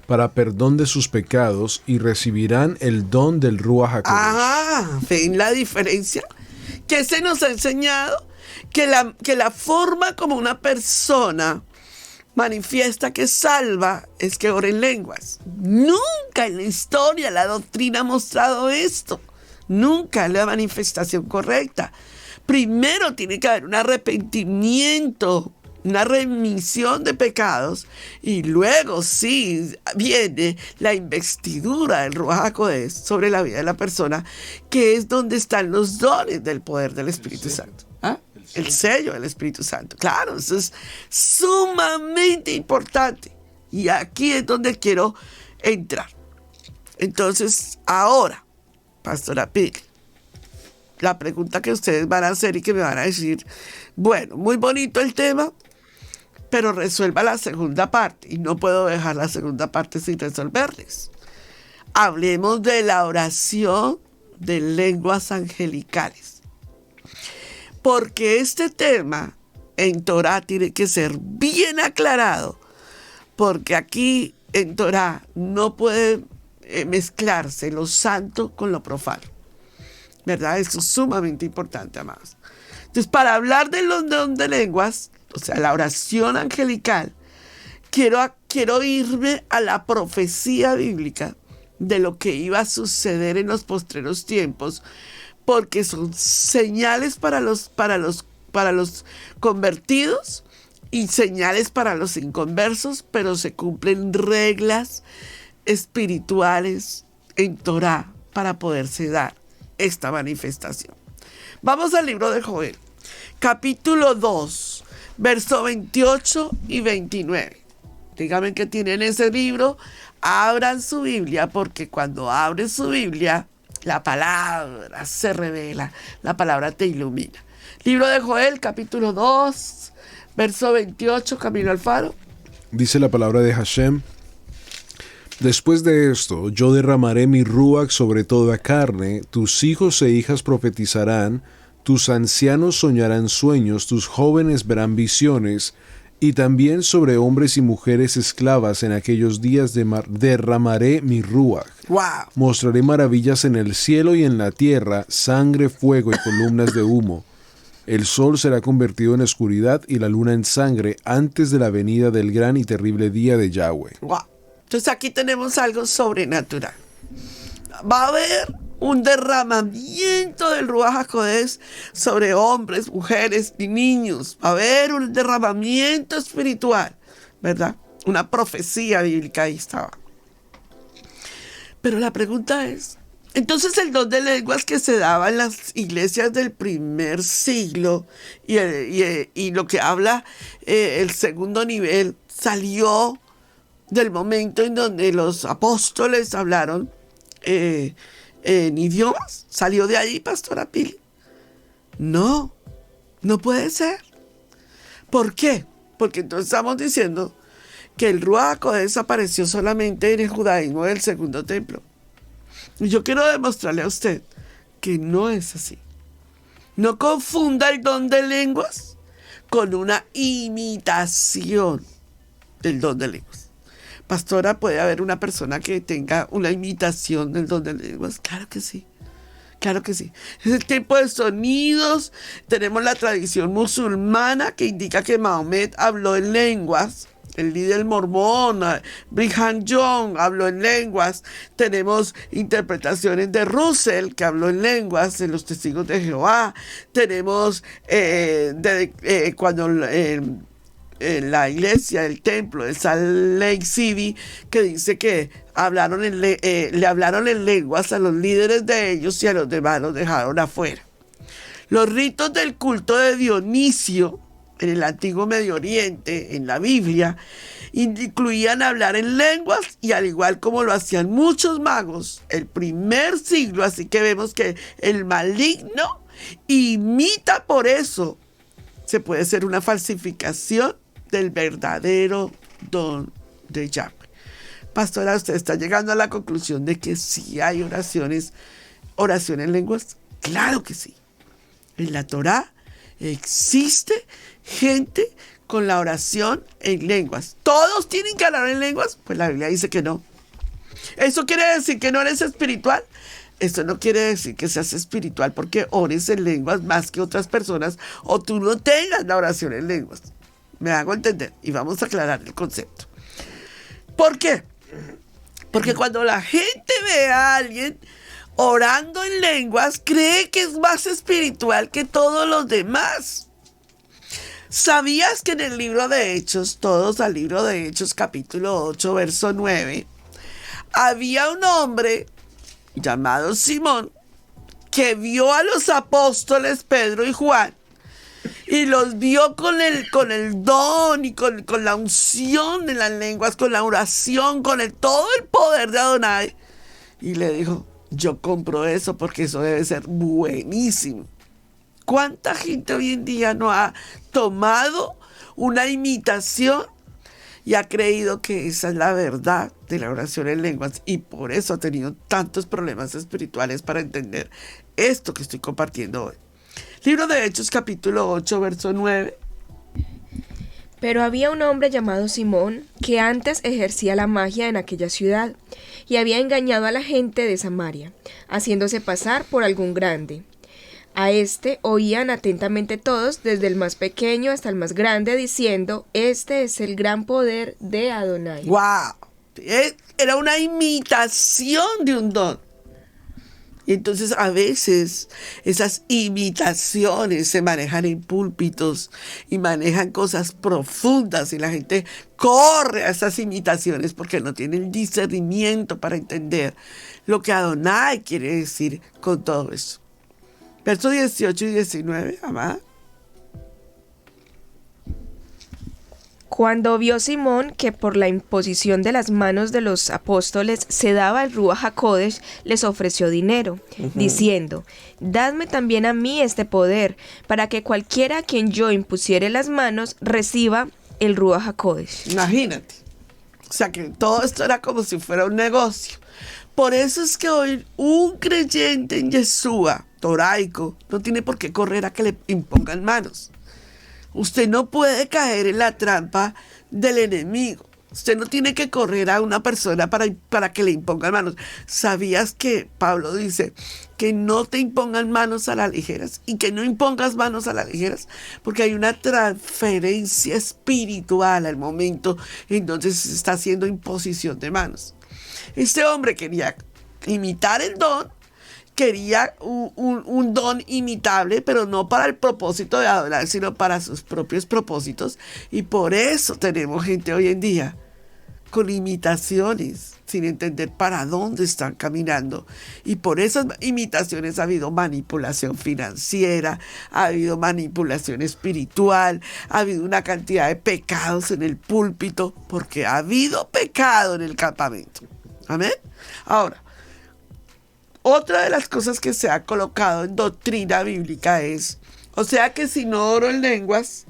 para perdón de sus pecados, y recibirán el don del Ruach HaKodesh. Ah, ¿ven la diferencia? Que se nos ha enseñado que la forma como una persona manifiesta que salva es que ore en lenguas. Nunca en la historia la doctrina ha mostrado esto. Nunca la manifestación correcta. Primero tiene que haber un arrepentimiento, una remisión de pecados, y luego sí viene la investidura del Ruach HaKodesh sobre la vida de la persona, que es donde están los dones del poder del Espíritu Santo. ¿Ah? El sello del Espíritu Santo. Claro, eso es sumamente importante. Y aquí es donde quiero entrar. Entonces, ahora, Pastora Pili, la pregunta que ustedes van a hacer y que me van a decir: bueno, muy bonito el tema, pero resuelva la segunda parte. Y no puedo dejar la segunda parte sin resolverles. Hablemos de la oración de lenguas angelicales. Porque este tema en Torah tiene que ser bien aclarado, porque aquí en Torah no puede mezclarse lo santo con lo profano, ¿verdad? Eso es sumamente importante, amados. Entonces, para hablar de los dones de lenguas, o sea, la oración angelical, quiero irme a la profecía bíblica de lo que iba a suceder en los postreros tiempos, porque son señales para los convertidos y señales para los inconversos, pero se cumplen reglas espirituales en Torah para poderse dar esta manifestación. Vamos al libro de Joel, capítulo 2, verso 28 y 29. Díganme que tienen ese libro, abran su Biblia, porque cuando abren su Biblia, la palabra se revela, la palabra te ilumina. Libro de Joel, capítulo 2, verso 28, camino al faro. Dice la palabra de Hashem: después de esto, yo derramaré mi ruach sobre toda carne, tus hijos e hijas profetizarán, tus ancianos soñarán sueños, tus jóvenes verán visiones, y también sobre hombres y mujeres esclavas en aquellos días derramaré mi ruach. ¡Wow! Mostraré maravillas en el cielo y en la tierra, sangre, fuego y columnas de humo. El sol será convertido en oscuridad y la luna en sangre antes de la venida del gran y terrible día de Yahweh. ¡Wow! Entonces aquí tenemos algo sobrenatural. Va a haber un derramamiento del Ruach HaKodesh sobre hombres, mujeres y niños. Va a haber un derramamiento espiritual, ¿verdad? Una profecía bíblica ahí estaba. Pero la pregunta es, entonces el don de lenguas que se daba en las iglesias del primer siglo y lo que habla el segundo nivel salió del momento en donde los apóstoles hablaron en idiomas. ¿Salió de ahí, Pastora Pili? No puede ser. ¿Por qué? Porque entonces estamos diciendo que el Ruach HaKodesh desapareció solamente en el judaísmo del segundo templo. Y yo quiero demostrarle a usted que no es así. No confunda el don de lenguas con una imitación del don de lenguas. Pastora, ¿puede haber una persona que tenga una imitación del don de lenguas? Claro que sí. Claro que sí. Es el tipo de sonidos. Tenemos la tradición musulmana que indica que Mahomet habló en lenguas. El líder mormón, Brigham Young, habló en lenguas. Tenemos interpretaciones de Russell, que habló en lenguas, en los testigos de Jehová. Tenemos cuando la iglesia, el templo de Salt Lake City, que dice que le hablaron en lenguas a los líderes de ellos y a los demás los dejaron afuera. Los ritos del culto de Dionisio en el antiguo Medio Oriente, en la Biblia, incluían hablar en lenguas, y al igual como lo hacían muchos magos el primer siglo, así que vemos que el maligno imita. Por eso se puede ser una falsificación del verdadero don de Yahweh. Pastora, usted está llegando a la conclusión de que sí hay oraciones oración en lenguas? Claro que sí. En la Torá existe gente con la oración en lenguas. ¿Todos tienen que hablar en lenguas? Pues la Biblia dice que no. ¿Eso quiere decir que no eres espiritual? Esto no quiere decir que seas espiritual porque ores en lenguas más que otras personas o tú no tengas la oración en lenguas. Me hago entender y vamos a aclarar el concepto. ¿Por qué? Porque cuando la gente ve a alguien orando en lenguas, cree que es más espiritual que todos los demás. ¿Sabías que en el libro de Hechos, todos al libro de Hechos capítulo 8, verso 9, había un hombre llamado Simón que vio a los apóstoles Pedro y Juan y los vio con el don y con la unción de las lenguas, con la oración, con todo el poder de Adonai? Y le dijo, yo compro eso porque eso debe ser buenísimo. ¿Cuánta gente hoy en día no ha tomado una imitación y ha creído que esa es la verdad de la oración en lenguas y por eso ha tenido tantos problemas espirituales para entender esto que estoy compartiendo hoy? Libro de Hechos capítulo 8, verso 9. Pero había un hombre llamado Simón que antes ejercía la magia en aquella ciudad y había engañado a la gente de Samaria, haciéndose pasar por algún grande. A este oían atentamente todos, desde el más pequeño hasta el más grande, diciendo, este es el gran poder de Adonai. ¡Wow! Era una imitación de un don. Y entonces a veces esas imitaciones se manejan en púlpitos y manejan cosas profundas y la gente corre a esas imitaciones porque no tiene el discernimiento para entender lo que Adonai quiere decir con todo eso. Versos 18 y 19, amada. Cuando vio Simón que por la imposición de las manos de los apóstoles se daba el Ruach HaKodesh, les ofreció dinero, diciendo, dadme también a mí este poder, para que cualquiera a quien yo impusiere las manos reciba el Ruach HaKodesh. Imagínate. O sea que todo esto era como si fuera un negocio. Por eso es que hoy un creyente en Yeshua, toraico, no tiene por qué correr a que le impongan manos. Usted no puede caer en la trampa del enemigo. Usted no tiene que correr a una persona para que le impongan manos. ¿Sabías que Pablo dice que no te impongan manos a las ligeras y que no impongas manos a las ligeras? Porque hay una transferencia espiritual al momento en donde se está haciendo imposición de manos. Este hombre quería imitar el don, quería un don imitable, pero no para el propósito de adorar, sino para sus propios propósitos. Y por eso tenemos gente hoy en día con imitaciones, sin entender para dónde están caminando. Y por esas imitaciones ha habido manipulación financiera, ha habido manipulación espiritual, ha habido una cantidad de pecados en el púlpito, porque ha habido pecado en el campamento. Amén. Ahora, otra de las cosas que se ha colocado en doctrina bíblica es, o sea que si no oro en lenguas,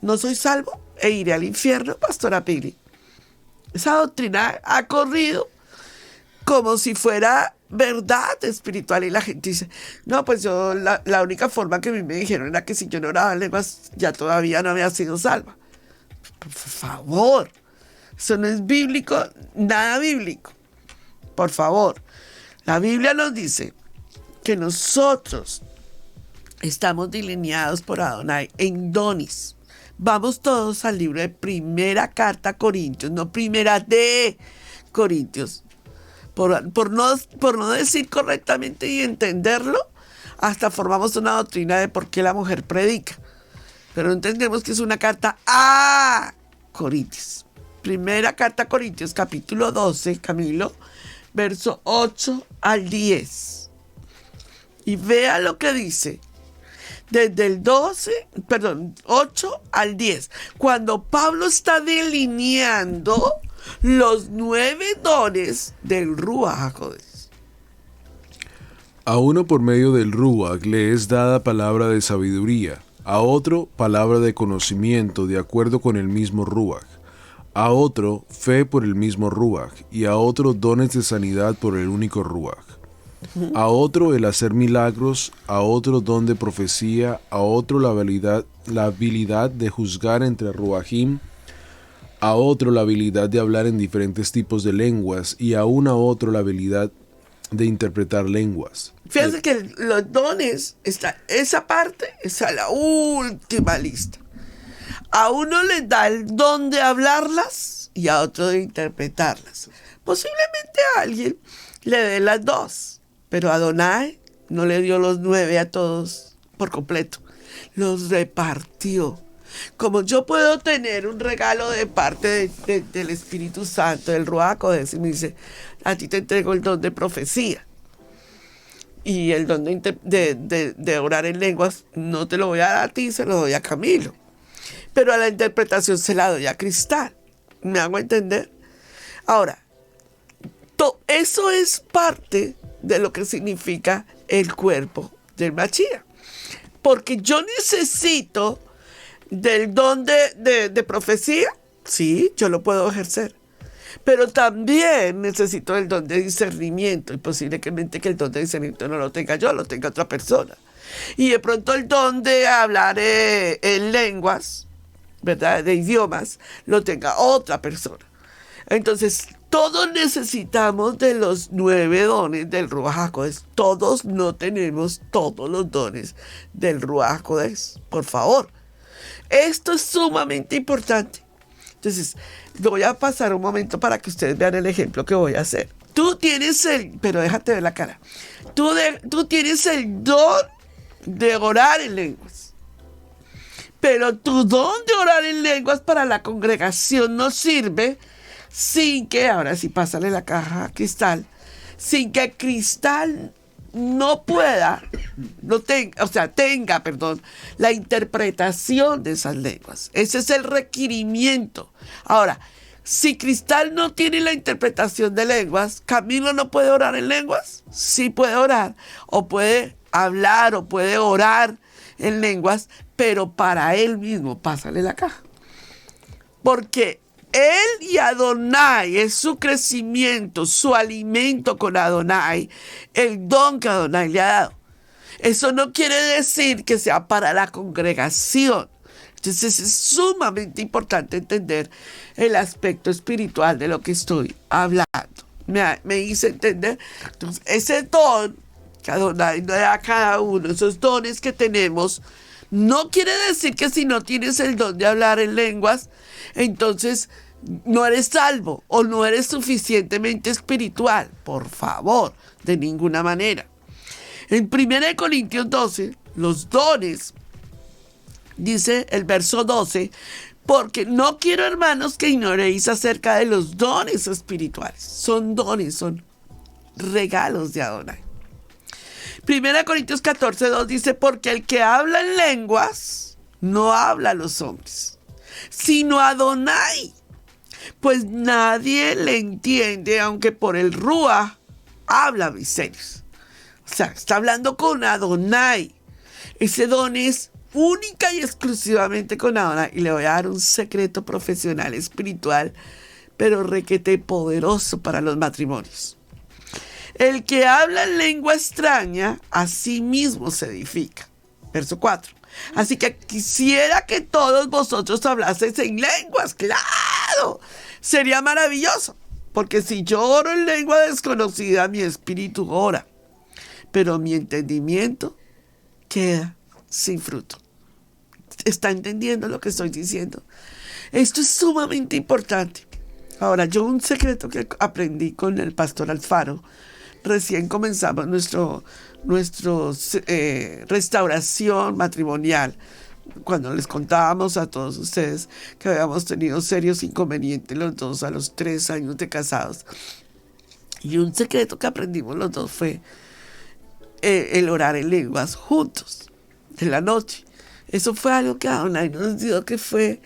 no soy salvo e iré al infierno, pastora Pili. Esa doctrina ha corrido como si fuera verdad espiritual y la gente dice, no, pues yo, la única forma que a mí me dijeron era que si yo no oraba en lenguas, ya todavía no había sido salva. Por favor, eso no es bíblico, nada bíblico. Por favor. La Biblia nos dice que nosotros estamos delineados por Adonai en donis. Vamos todos al libro de Primera Carta a Corintios, no Primera de Corintios. Por no decir correctamente y entenderlo, hasta formamos una doctrina de por qué la mujer predica. Pero entendemos que es una carta a Corintios. Primera Carta a Corintios, capítulo 12, Camilo, verso 8 al 10. Y vea lo que dice. Desde el 8 al 10. Cuando Pablo está delineando los 9 dones del Ruach HaKodesh. A uno por medio del Ruach le es dada palabra de sabiduría, a otro palabra de conocimiento de acuerdo con el mismo Ruach, a otro fe por el mismo Ruach, y a otro dones de sanidad por el único Ruach. a otro el hacer milagros, a otro don de profecía, a otro la habilidad de juzgar entre ruajim, a otro la habilidad de hablar en diferentes tipos de lenguas, y aún a otro la habilidad de interpretar lenguas. Fíjense que los dones, esa parte está en la última lista. A uno le da el don de hablarlas y a otro de interpretarlas. Posiblemente a alguien le dé las dos, pero a Adonai no le dio los 9 a todos por completo. Los repartió. Como yo puedo tener un regalo de parte del Espíritu Santo, del Ruach HaKodesh, y me dice, a ti te entrego el don de profecía. Y el don de orar en lenguas no te lo voy a dar a ti, se lo doy a Camilo. Pero a la interpretación se la doy a Cristal. ¿Me hago entender? Ahora, eso es parte de lo que significa el cuerpo del Mashiach. Porque yo necesito del don de profecía, sí, yo lo puedo ejercer. Pero también necesito el don de discernimiento, y posiblemente que el don de discernimiento no lo tenga yo, lo tenga otra persona. Y de pronto el don de hablar en lenguas, ¿verdad?, de idiomas, lo tenga otra persona. Entonces, todos necesitamos de los 9 dones del Ruach HaKodesh. Todos no tenemos todos los dones del Ruach HaKodesh, por favor. Esto es sumamente importante. Entonces, voy a pasar un momento para que ustedes vean el ejemplo que voy a hacer. Tú tienes pero déjate ver la cara. Tú tienes el don de orar en lenguas. Pero tu don de orar en lenguas para la congregación no sirve sin que, ahora sí pásale la caja a Cristal, sin que Cristal tenga la interpretación de esas lenguas. Ese es el requerimiento. Ahora, si Cristal no tiene la interpretación de lenguas, ¿Camilo no puede orar en lenguas? Sí puede orar, o puede hablar, o puede orar en lenguas, pero para él mismo, pásale la caja. Porque él y Adonai es su crecimiento, su alimento con Adonai, el don que Adonai le ha dado. Eso no quiere decir que sea para la congregación. Entonces es sumamente importante entender el aspecto espiritual de lo que estoy hablando. ¿Me hice entender? Entonces, ese don que Adonai nos da a cada uno, esos dones que tenemos, no quiere decir que si no tienes el don de hablar en lenguas, entonces no eres salvo o no eres suficientemente espiritual. Por favor, de ninguna manera. En 1 Corintios 12, los dones, dice el verso 12, porque no quiero, hermanos, que ignoréis acerca de los dones espirituales. Son dones, son regalos de Adonai. 1 Corintios 14, 2 dice, porque el que habla en lenguas no habla a los hombres, sino a Adonai, pues nadie le entiende, aunque por el Ruach habla misterios. O sea, está hablando con Adonai. Ese don es única y exclusivamente con Adonai. Y le voy a dar un secreto profesional, espiritual, pero requete poderoso para los matrimonios. El que habla en lengua extraña, a sí mismo se edifica. Verso 4. Así que quisiera que todos vosotros hablaseis en lenguas. ¡Claro! Sería maravilloso. Porque si yo oro en lengua desconocida, mi espíritu ora, pero mi entendimiento queda sin fruto. ¿Está entendiendo lo que estoy diciendo? Esto es sumamente importante. Ahora, yo un secreto que aprendí con el pastor Alfaro, recién comenzamos nuestro restauración matrimonial, cuando les contábamos a todos ustedes que habíamos tenido serios inconvenientes los dos a los 3 años de casados. Y un secreto que aprendimos los dos fue el orar en lenguas juntos, de la noche. Eso fue algo que Adonai nos dio, que fue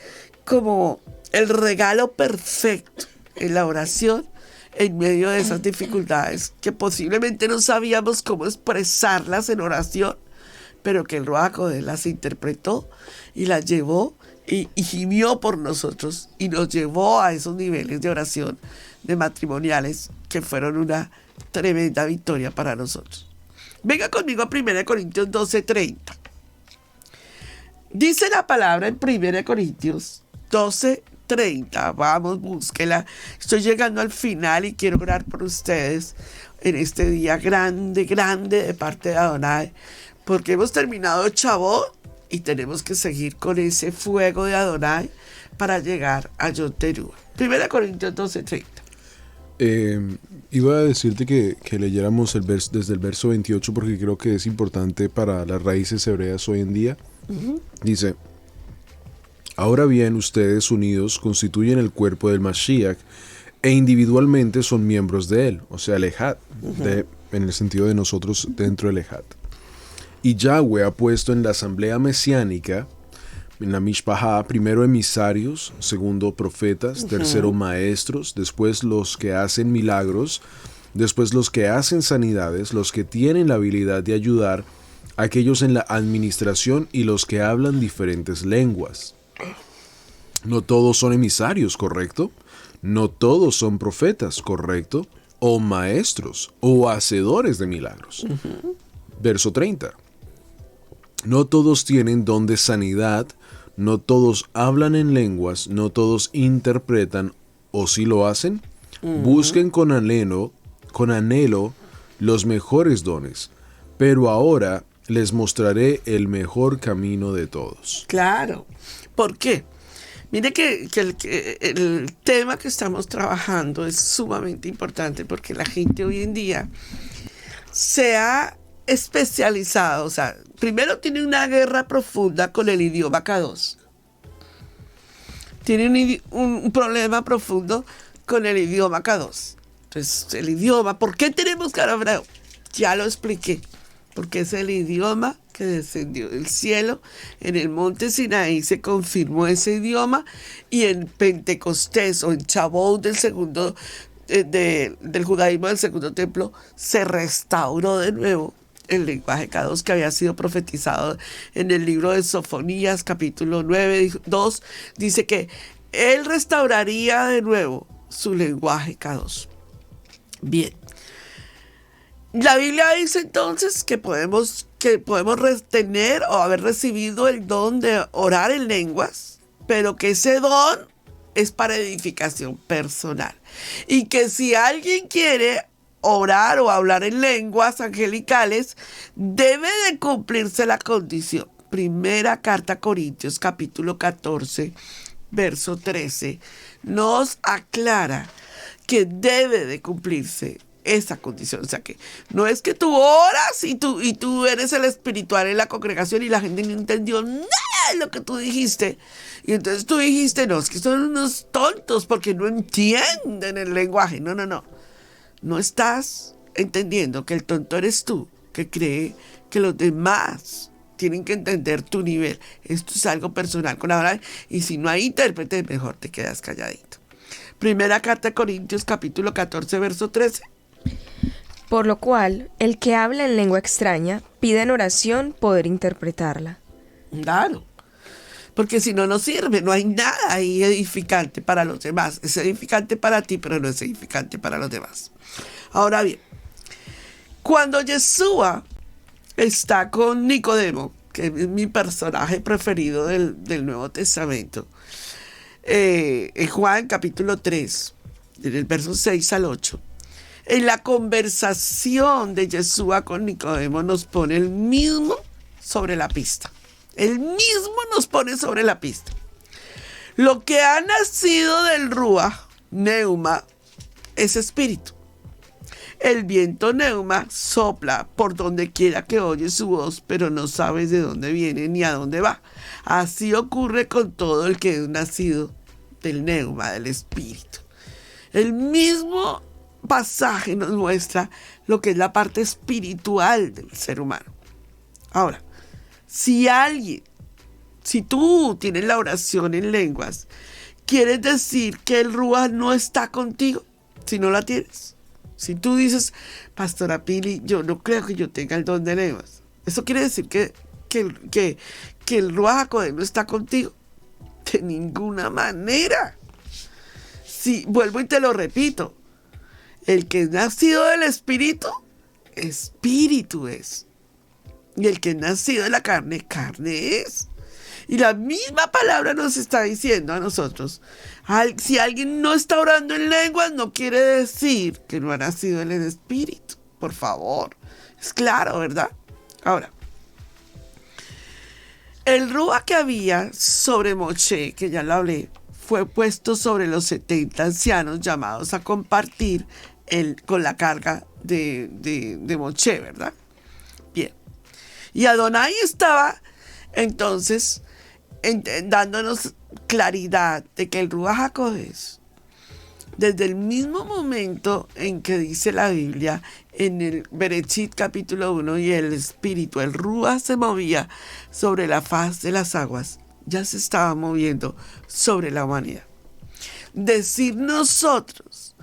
como el regalo perfecto en la oración, en medio de esas dificultades que posiblemente no sabíamos cómo expresarlas en oración, pero que el Ruach HaKodesh las interpretó y las llevó y gimió por nosotros y nos llevó a esos niveles de oración de matrimoniales que fueron una tremenda victoria para nosotros. Venga conmigo a 1 Corintios 12:30. Dice la palabra en 1 Corintios 12:30. Vamos, búsquela. Estoy llegando al final y quiero orar por ustedes en este día grande, grande de parte de Adonai, porque hemos terminado Chabot y tenemos que seguir con ese fuego de Adonai para llegar a Yom Teruah. 1 Corintios 12:30. Iba a decirte que leyéramos desde el verso 28 porque creo que es importante para las raíces hebreas hoy en día. Dice: ahora bien, ustedes unidos constituyen el cuerpo del Mashiach e individualmente son miembros de él, o sea, el Ejad, en el sentido de nosotros dentro del Ejad. Y Yahweh ha puesto en la asamblea mesiánica, en la Mishpahá, primero emisarios, segundo profetas, tercero maestros, después los que hacen milagros, después los que hacen sanidades, los que tienen la habilidad de ayudar a aquellos en la administración y los que hablan diferentes lenguas. No todos son emisarios, ¿correcto? No todos son profetas, ¿correcto? O maestros, o hacedores de milagros. Verso 30. No todos tienen don de sanidad, no todos hablan en lenguas, no todos interpretan, o si lo hacen, busquen con anhelo los mejores dones, pero ahora les mostraré el mejor camino de todos. Claro. ¿Por qué? Mire que el tema que estamos trabajando es sumamente importante porque la gente hoy en día se ha especializado, o sea, primero tiene una guerra profunda con el idioma K2. Tiene un problema profundo con el idioma K2. Entonces, el idioma, ¿por qué tenemos que hablar hebreo? Ya lo expliqué. Porque es el idioma que descendió del cielo. En el monte Sinaí se confirmó ese idioma y en Pentecostés o en Chabot del judaísmo del segundo templo se restauró de nuevo el lenguaje K2 que había sido profetizado en el libro de Sofonías capítulo 9:2. Dice que él restauraría de nuevo su lenguaje K2. Bien. La Biblia dice entonces que podemos tener o haber recibido el don de orar en lenguas, pero que ese don es para edificación personal. Y que si alguien quiere orar o hablar en lenguas angelicales, debe de cumplirse la condición. Primera carta a Corintios, capítulo 14, verso 13, nos aclara que debe de cumplirse esa condición. O sea que no es que tú oras y tú eres el espiritual en la congregación y la gente no entendió nada de lo que tú dijiste. Y entonces tú dijiste, no, es que son unos tontos porque no entienden el lenguaje. No. No estás entendiendo que el tonto eres tú, que cree que los demás tienen que entender tu nivel. Esto es algo personal con Abraham. Y si no hay intérprete, mejor te quedas calladito. Primera carta de Corintios, capítulo 14, verso 13. Por lo cual, el que habla en lengua extraña pide en oración poder interpretarla. Claro, porque si no, no sirve, no hay nada ahí edificante para los demás. Es edificante para ti, pero no es edificante para los demás. Ahora bien, cuando Yeshua está con Nicodemo, que es mi personaje preferido del Nuevo Testamento, en Juan capítulo 3, en el verso 6 al 8, en la conversación de Yeshua con Nicodemo nos pone el mismo sobre la pista. El mismo nos pone sobre la pista. Lo que ha nacido del Ruach, Neuma, es espíritu. El viento Neuma sopla por donde quiera que oye su voz, pero no sabes de dónde viene ni a dónde va. Así ocurre con todo el que es nacido del Neuma, del espíritu. El mismo pasaje nos muestra lo que es la parte espiritual del ser humano. Ahora, si tú tienes la oración en lenguas, ¿quieres decir que el Ruach no está contigo si no la tienes? Si tú dices, Pastora Pili, yo no creo que yo tenga el don de lenguas, ¿eso quiere decir que el Ruach HaKodesh no está contigo? De ninguna manera. Sí, vuelvo y te lo repito. El que es nacido del Espíritu, Espíritu es. Y el que es nacido de la carne, carne es. Y la misma palabra nos está diciendo a nosotros, si alguien no está orando en lenguas, no quiere decir que no ha nacido en el Espíritu. Por favor, es claro, ¿verdad? Ahora, el Ruach que había sobre Moshe, que ya lo hablé, fue puesto sobre los 70 ancianos llamados a compartir con la carga de Moshe, ¿verdad? Bien. Y Adonai estaba entonces dándonos claridad de que el Ruach HaKodesh, desde el mismo momento en que dice la Biblia, en el Bereshit capítulo 1, y el Espíritu, el Ruach se movía sobre la faz de las aguas, ya se estaba moviendo sobre la humanidad. Decir nosotros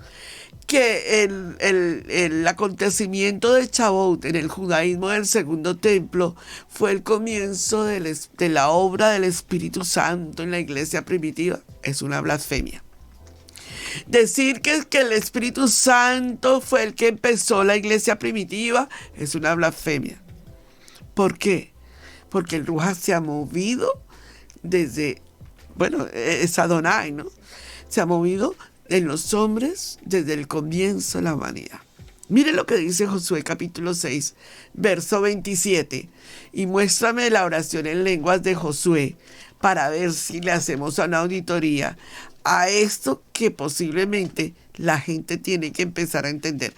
que el acontecimiento de Shavuot en el judaísmo del segundo templo fue el comienzo de la obra del Espíritu Santo en la iglesia primitiva es una blasfemia. Decir que el Espíritu Santo fue el que empezó la iglesia primitiva es una blasfemia. ¿Por qué? Porque el Ruach se ha movido desde, es Adonai, ¿no? Se ha movido en los hombres desde el comienzo de la humanidad. Mire lo que dice Josué capítulo 6, verso 27. Y muéstrame la oración en lenguas de Josué para ver si le hacemos una auditoría a esto que posiblemente la gente tiene que empezar a entender.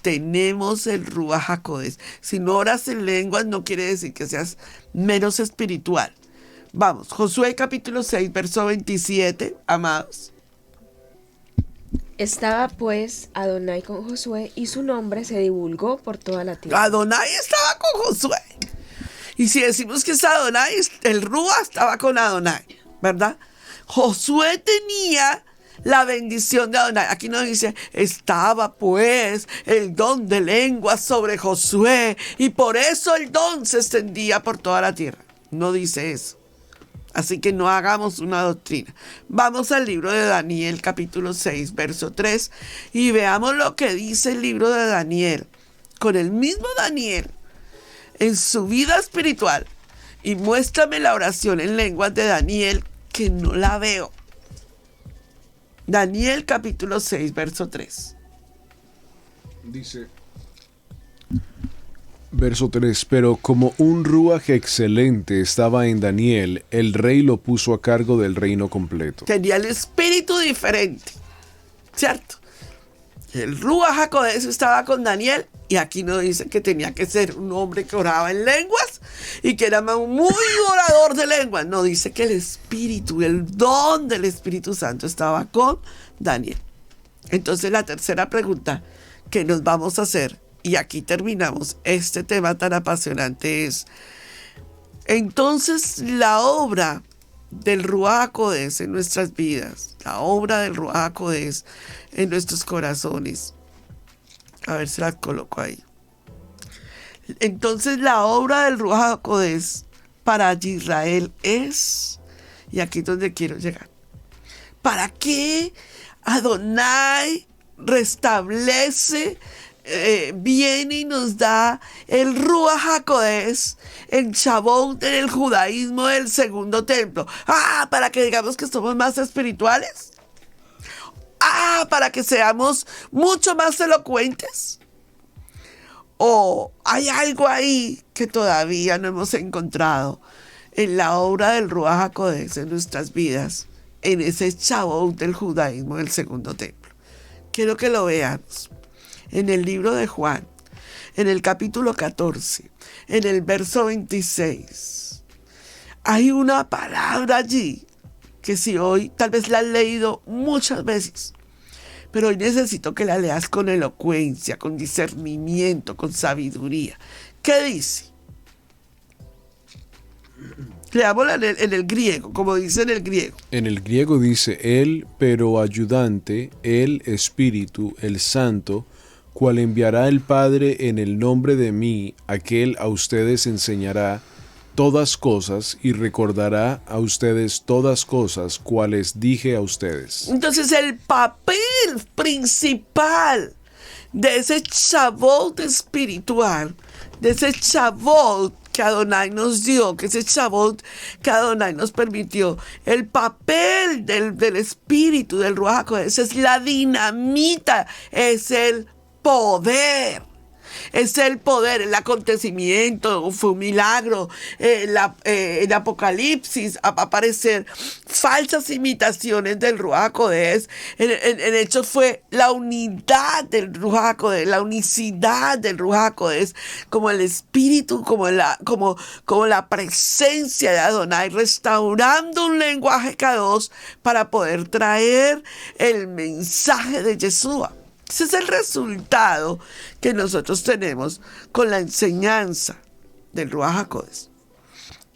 Tenemos el Ruach HaKodesh. Si no oras en lenguas no quiere decir que seas menos espiritual. Vamos, Josué capítulo 6, verso 27, amados. Estaba pues Adonai con Josué y su nombre se divulgó por toda la tierra. Adonai estaba con Josué. Y si decimos que es Adonai, el Ruach estaba con Adonai, ¿verdad? Josué tenía la bendición de Adonai. Aquí nos dice, estaba pues el don de lenguas sobre Josué y por eso el don se extendía por toda la tierra. No dice eso. Así que no hagamos una doctrina. Vamos al libro de Daniel, capítulo 6, verso 3, y veamos lo que dice el libro de Daniel, con el mismo Daniel, en su vida espiritual. Y muéstrame la oración en lenguas de Daniel, que no la veo. Daniel, capítulo 6, verso 3. Dice... Verso 3, pero como un Ruach excelente estaba en Daniel, el rey lo puso a cargo del reino completo. Tenía el espíritu diferente, ¿cierto? El Ruach HaKodesh estaba con Daniel y aquí no dice que tenía que ser un hombre que oraba en lenguas y que era muy orador de lenguas. No, dice que el espíritu, el don del Espíritu Santo estaba con Daniel. Entonces la tercera pregunta que nos vamos a hacer, y aquí terminamos este tema tan apasionante, es: entonces la obra del Ruach HaKodesh en nuestras vidas, la obra del Ruach HaKodesh en nuestros corazones, a ver si la coloco ahí. Entonces la obra del Ruach HaKodesh para Israel es, y aquí es donde quiero llegar, ¿para qué Adonai restablece, viene y nos da el Ruach HaKodesh en Shavuot, en el judaísmo del segundo templo? Para que digamos que somos más espirituales. Para que seamos mucho más elocuentes. ¿O hay algo ahí que todavía no hemos encontrado en la obra del Ruach HaKodesh en nuestras vidas, en ese Shavuot del judaísmo del segundo templo? Quiero que lo veamos. En el libro de Juan, en el capítulo 14, en el verso 26, hay una palabra allí que si hoy tal vez la has leído muchas veces, pero hoy necesito que la leas con elocuencia, con discernimiento, con sabiduría. ¿Qué dice? Leámosla en el griego, como dice en el griego. En el griego dice el, pero ayudante, el Espíritu, el Santo, cual enviará el Padre en el nombre de mí, aquel a ustedes enseñará todas cosas y recordará a ustedes todas cosas cuales dije a ustedes. Entonces el papel principal de ese Shavuot espiritual, de ese Shavuot que Adonai nos dio, que ese Shavuot que Adonai nos permitió. El papel del espíritu, del Ruach HaKodesh, es la dinamita, es el poder. Es el poder, el acontecimiento, fue un milagro. En Apocalipsis va a aparecer falsas imitaciones del Ruach HaKodesh. En Hechos fue la unidad del Ruach HaKodesh, la unicidad del Ruach HaKodesh, como el espíritu, como la presencia de Adonai, restaurando un lenguaje Kadosh para poder traer el mensaje de Yeshua. Ese es el resultado que nosotros tenemos con la enseñanza del Ruach HaKodesh.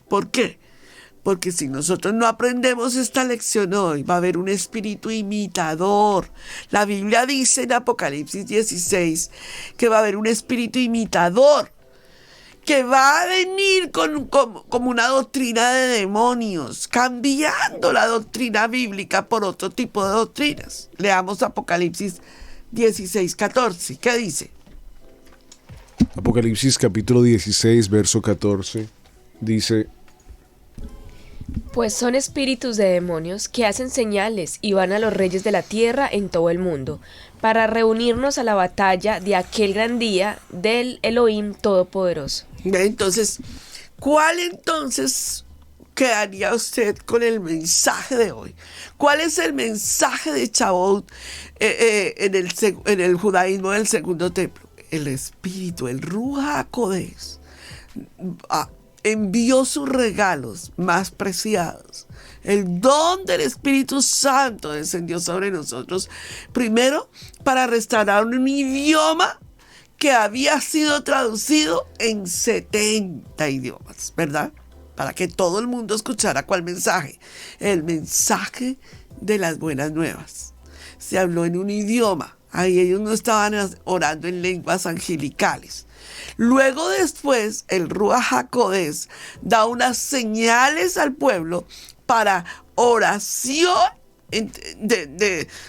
¿Por qué? Porque si nosotros no aprendemos esta lección hoy, va a haber un espíritu imitador. La Biblia dice en Apocalipsis 16 que va a haber un espíritu imitador que va a venir como una doctrina de demonios, cambiando la doctrina bíblica por otro tipo de doctrinas. Leamos Apocalipsis 16:14. ¿Qué dice? Apocalipsis capítulo 16, verso 14, dice: Pues son espíritus de demonios que hacen señales y van a los reyes de la tierra en todo el mundo, para reunirnos a la batalla de aquel gran día del Elohim Todopoderoso. Entonces, ¿cuál entonces quedaría usted con el mensaje de hoy? ¿Cuál es el mensaje de Shavuot en el judaísmo del segundo templo? El espíritu, el Ruach HaKodesh, envió sus regalos más preciados. El don del Espíritu Santo descendió sobre nosotros, primero para restaurar un idioma que había sido traducido en 70 idiomas, ¿verdad? Para que todo el mundo escuchara cuál mensaje. El mensaje de las buenas nuevas. Se habló en un idioma. Ahí ellos no estaban orando en lenguas angelicales. Luego después el Ruach HaKodesh da unas señales al pueblo para oración,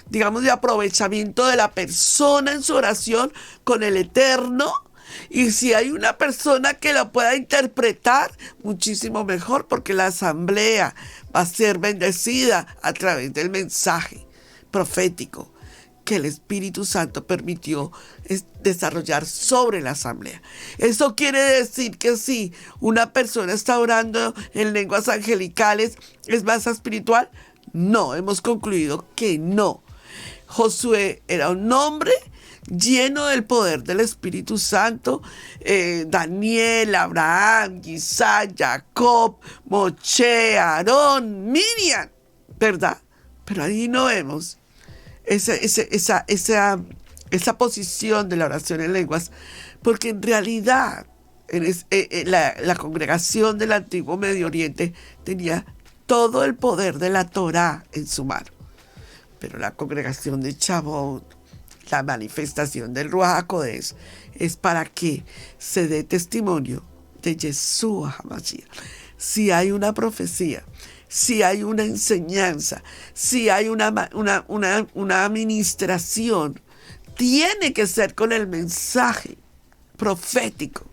digamos, de aprovechamiento de la persona en su oración con el Eterno. Y si hay una persona que la pueda interpretar, muchísimo mejor, porque la asamblea va a ser bendecida a través del mensaje profético que el Espíritu Santo permitió desarrollar sobre la asamblea. Eso quiere decir que si una persona está orando en lenguas angelicales, ¿es más espiritual? No, hemos concluido que no. Josué era un hombre lleno del poder del Espíritu Santo. Daniel, Abraham, Isaac, Jacob, Moshe, Aarón, Miriam, ¿verdad? Pero ahí no vemos esa posición de la oración en lenguas, porque en realidad la congregación del antiguo Medio Oriente tenía todo el poder de la Torá en su mano. Pero la congregación de Shavuot, la manifestación del Ruach HaKodesh, es para que se dé testimonio de Yeshua HaMashiach. Si hay una profecía, si hay una enseñanza, si hay una administración, tiene que ser con el mensaje profético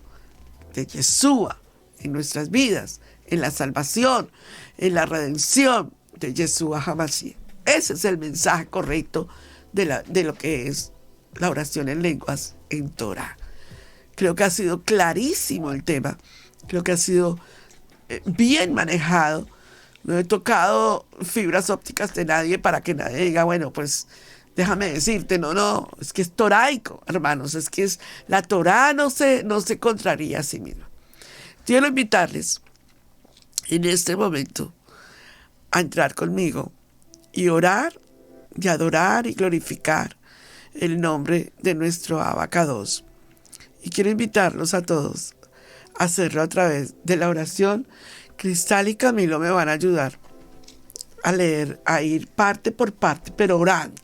de Yeshua en nuestras vidas, en la salvación, en la redención de Yeshua HaMashiach. Ese es el mensaje correcto de lo que es la oración en lenguas en Torah. Creo que ha sido clarísimo el tema. Creo que ha sido bien manejado. No he tocado fibras ópticas de nadie para que nadie diga, bueno, pues déjame decirte, no, es que es toraico, hermanos, es que la Torá no se contraría a sí misma. Quiero invitarles en este momento a entrar conmigo y orar y adorar y glorificar el nombre de nuestro Abacados. Y quiero invitarlos a todos a hacerlo a través de la oración. Cristal y Camilo me van a ayudar a leer, a ir parte por parte, pero orando.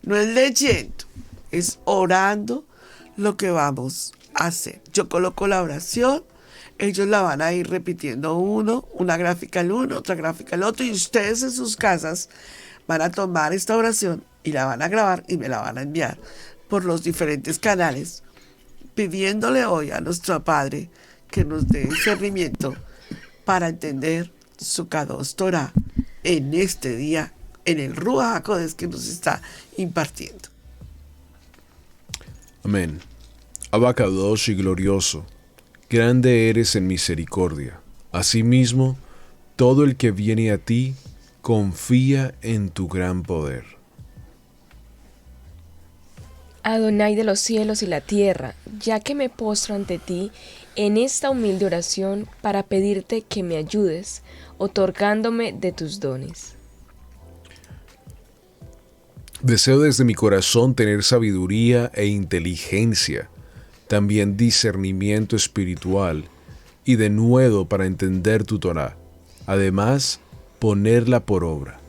No es leyendo, es orando lo que vamos a hacer. Yo coloco la oración, ellos la van a ir repitiendo una gráfica al uno, otra gráfica al otro, y ustedes en sus casas van a tomar esta oración y la van a grabar y me la van a enviar por los diferentes canales, pidiéndole hoy a nuestro Padre que nos dé discernimiento para entender su Kadosh Torah en este día, en el Ruach HaKodesh que nos está impartiendo. Amén. Abacadosh y glorioso, grande eres en misericordia. Asimismo, todo el que viene a ti confía en tu gran poder. Adonai de los cielos y la tierra, ya que me postro ante ti en esta humilde oración para pedirte que me ayudes, otorgándome de tus dones. Deseo desde mi corazón tener sabiduría e inteligencia, también discernimiento espiritual y denuedo para entender tu Torah. Además, ponerla por obra.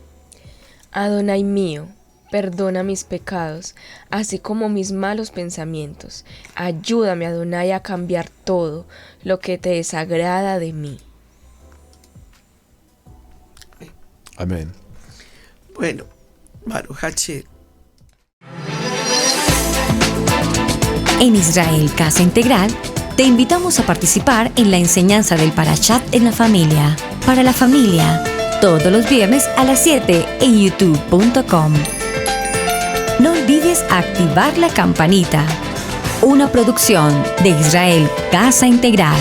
Adonai mío, perdona mis pecados, así como mis malos pensamientos. Ayúdame, Adonai, a cambiar todo lo que te desagrada de mí. Amén. Bueno, Baruch Hashem. En Israel Casa Integral, te invitamos a participar en la enseñanza del Parashat en la familia. Para la familia, todos los viernes a las 7 en youtube.com. No olvides activar la campanita. Una producción de Israel Casa Integral.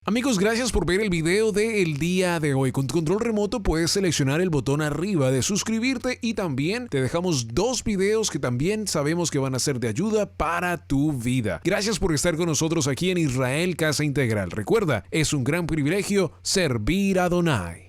Amigos, gracias por ver el video del día de hoy. Con tu control remoto puedes seleccionar el botón arriba de suscribirte y también te dejamos 2 videos que también sabemos que van a ser de ayuda para tu vida. Gracias por estar con nosotros aquí en Israel Casa Integral. Recuerda, es un gran privilegio servir a Adonai.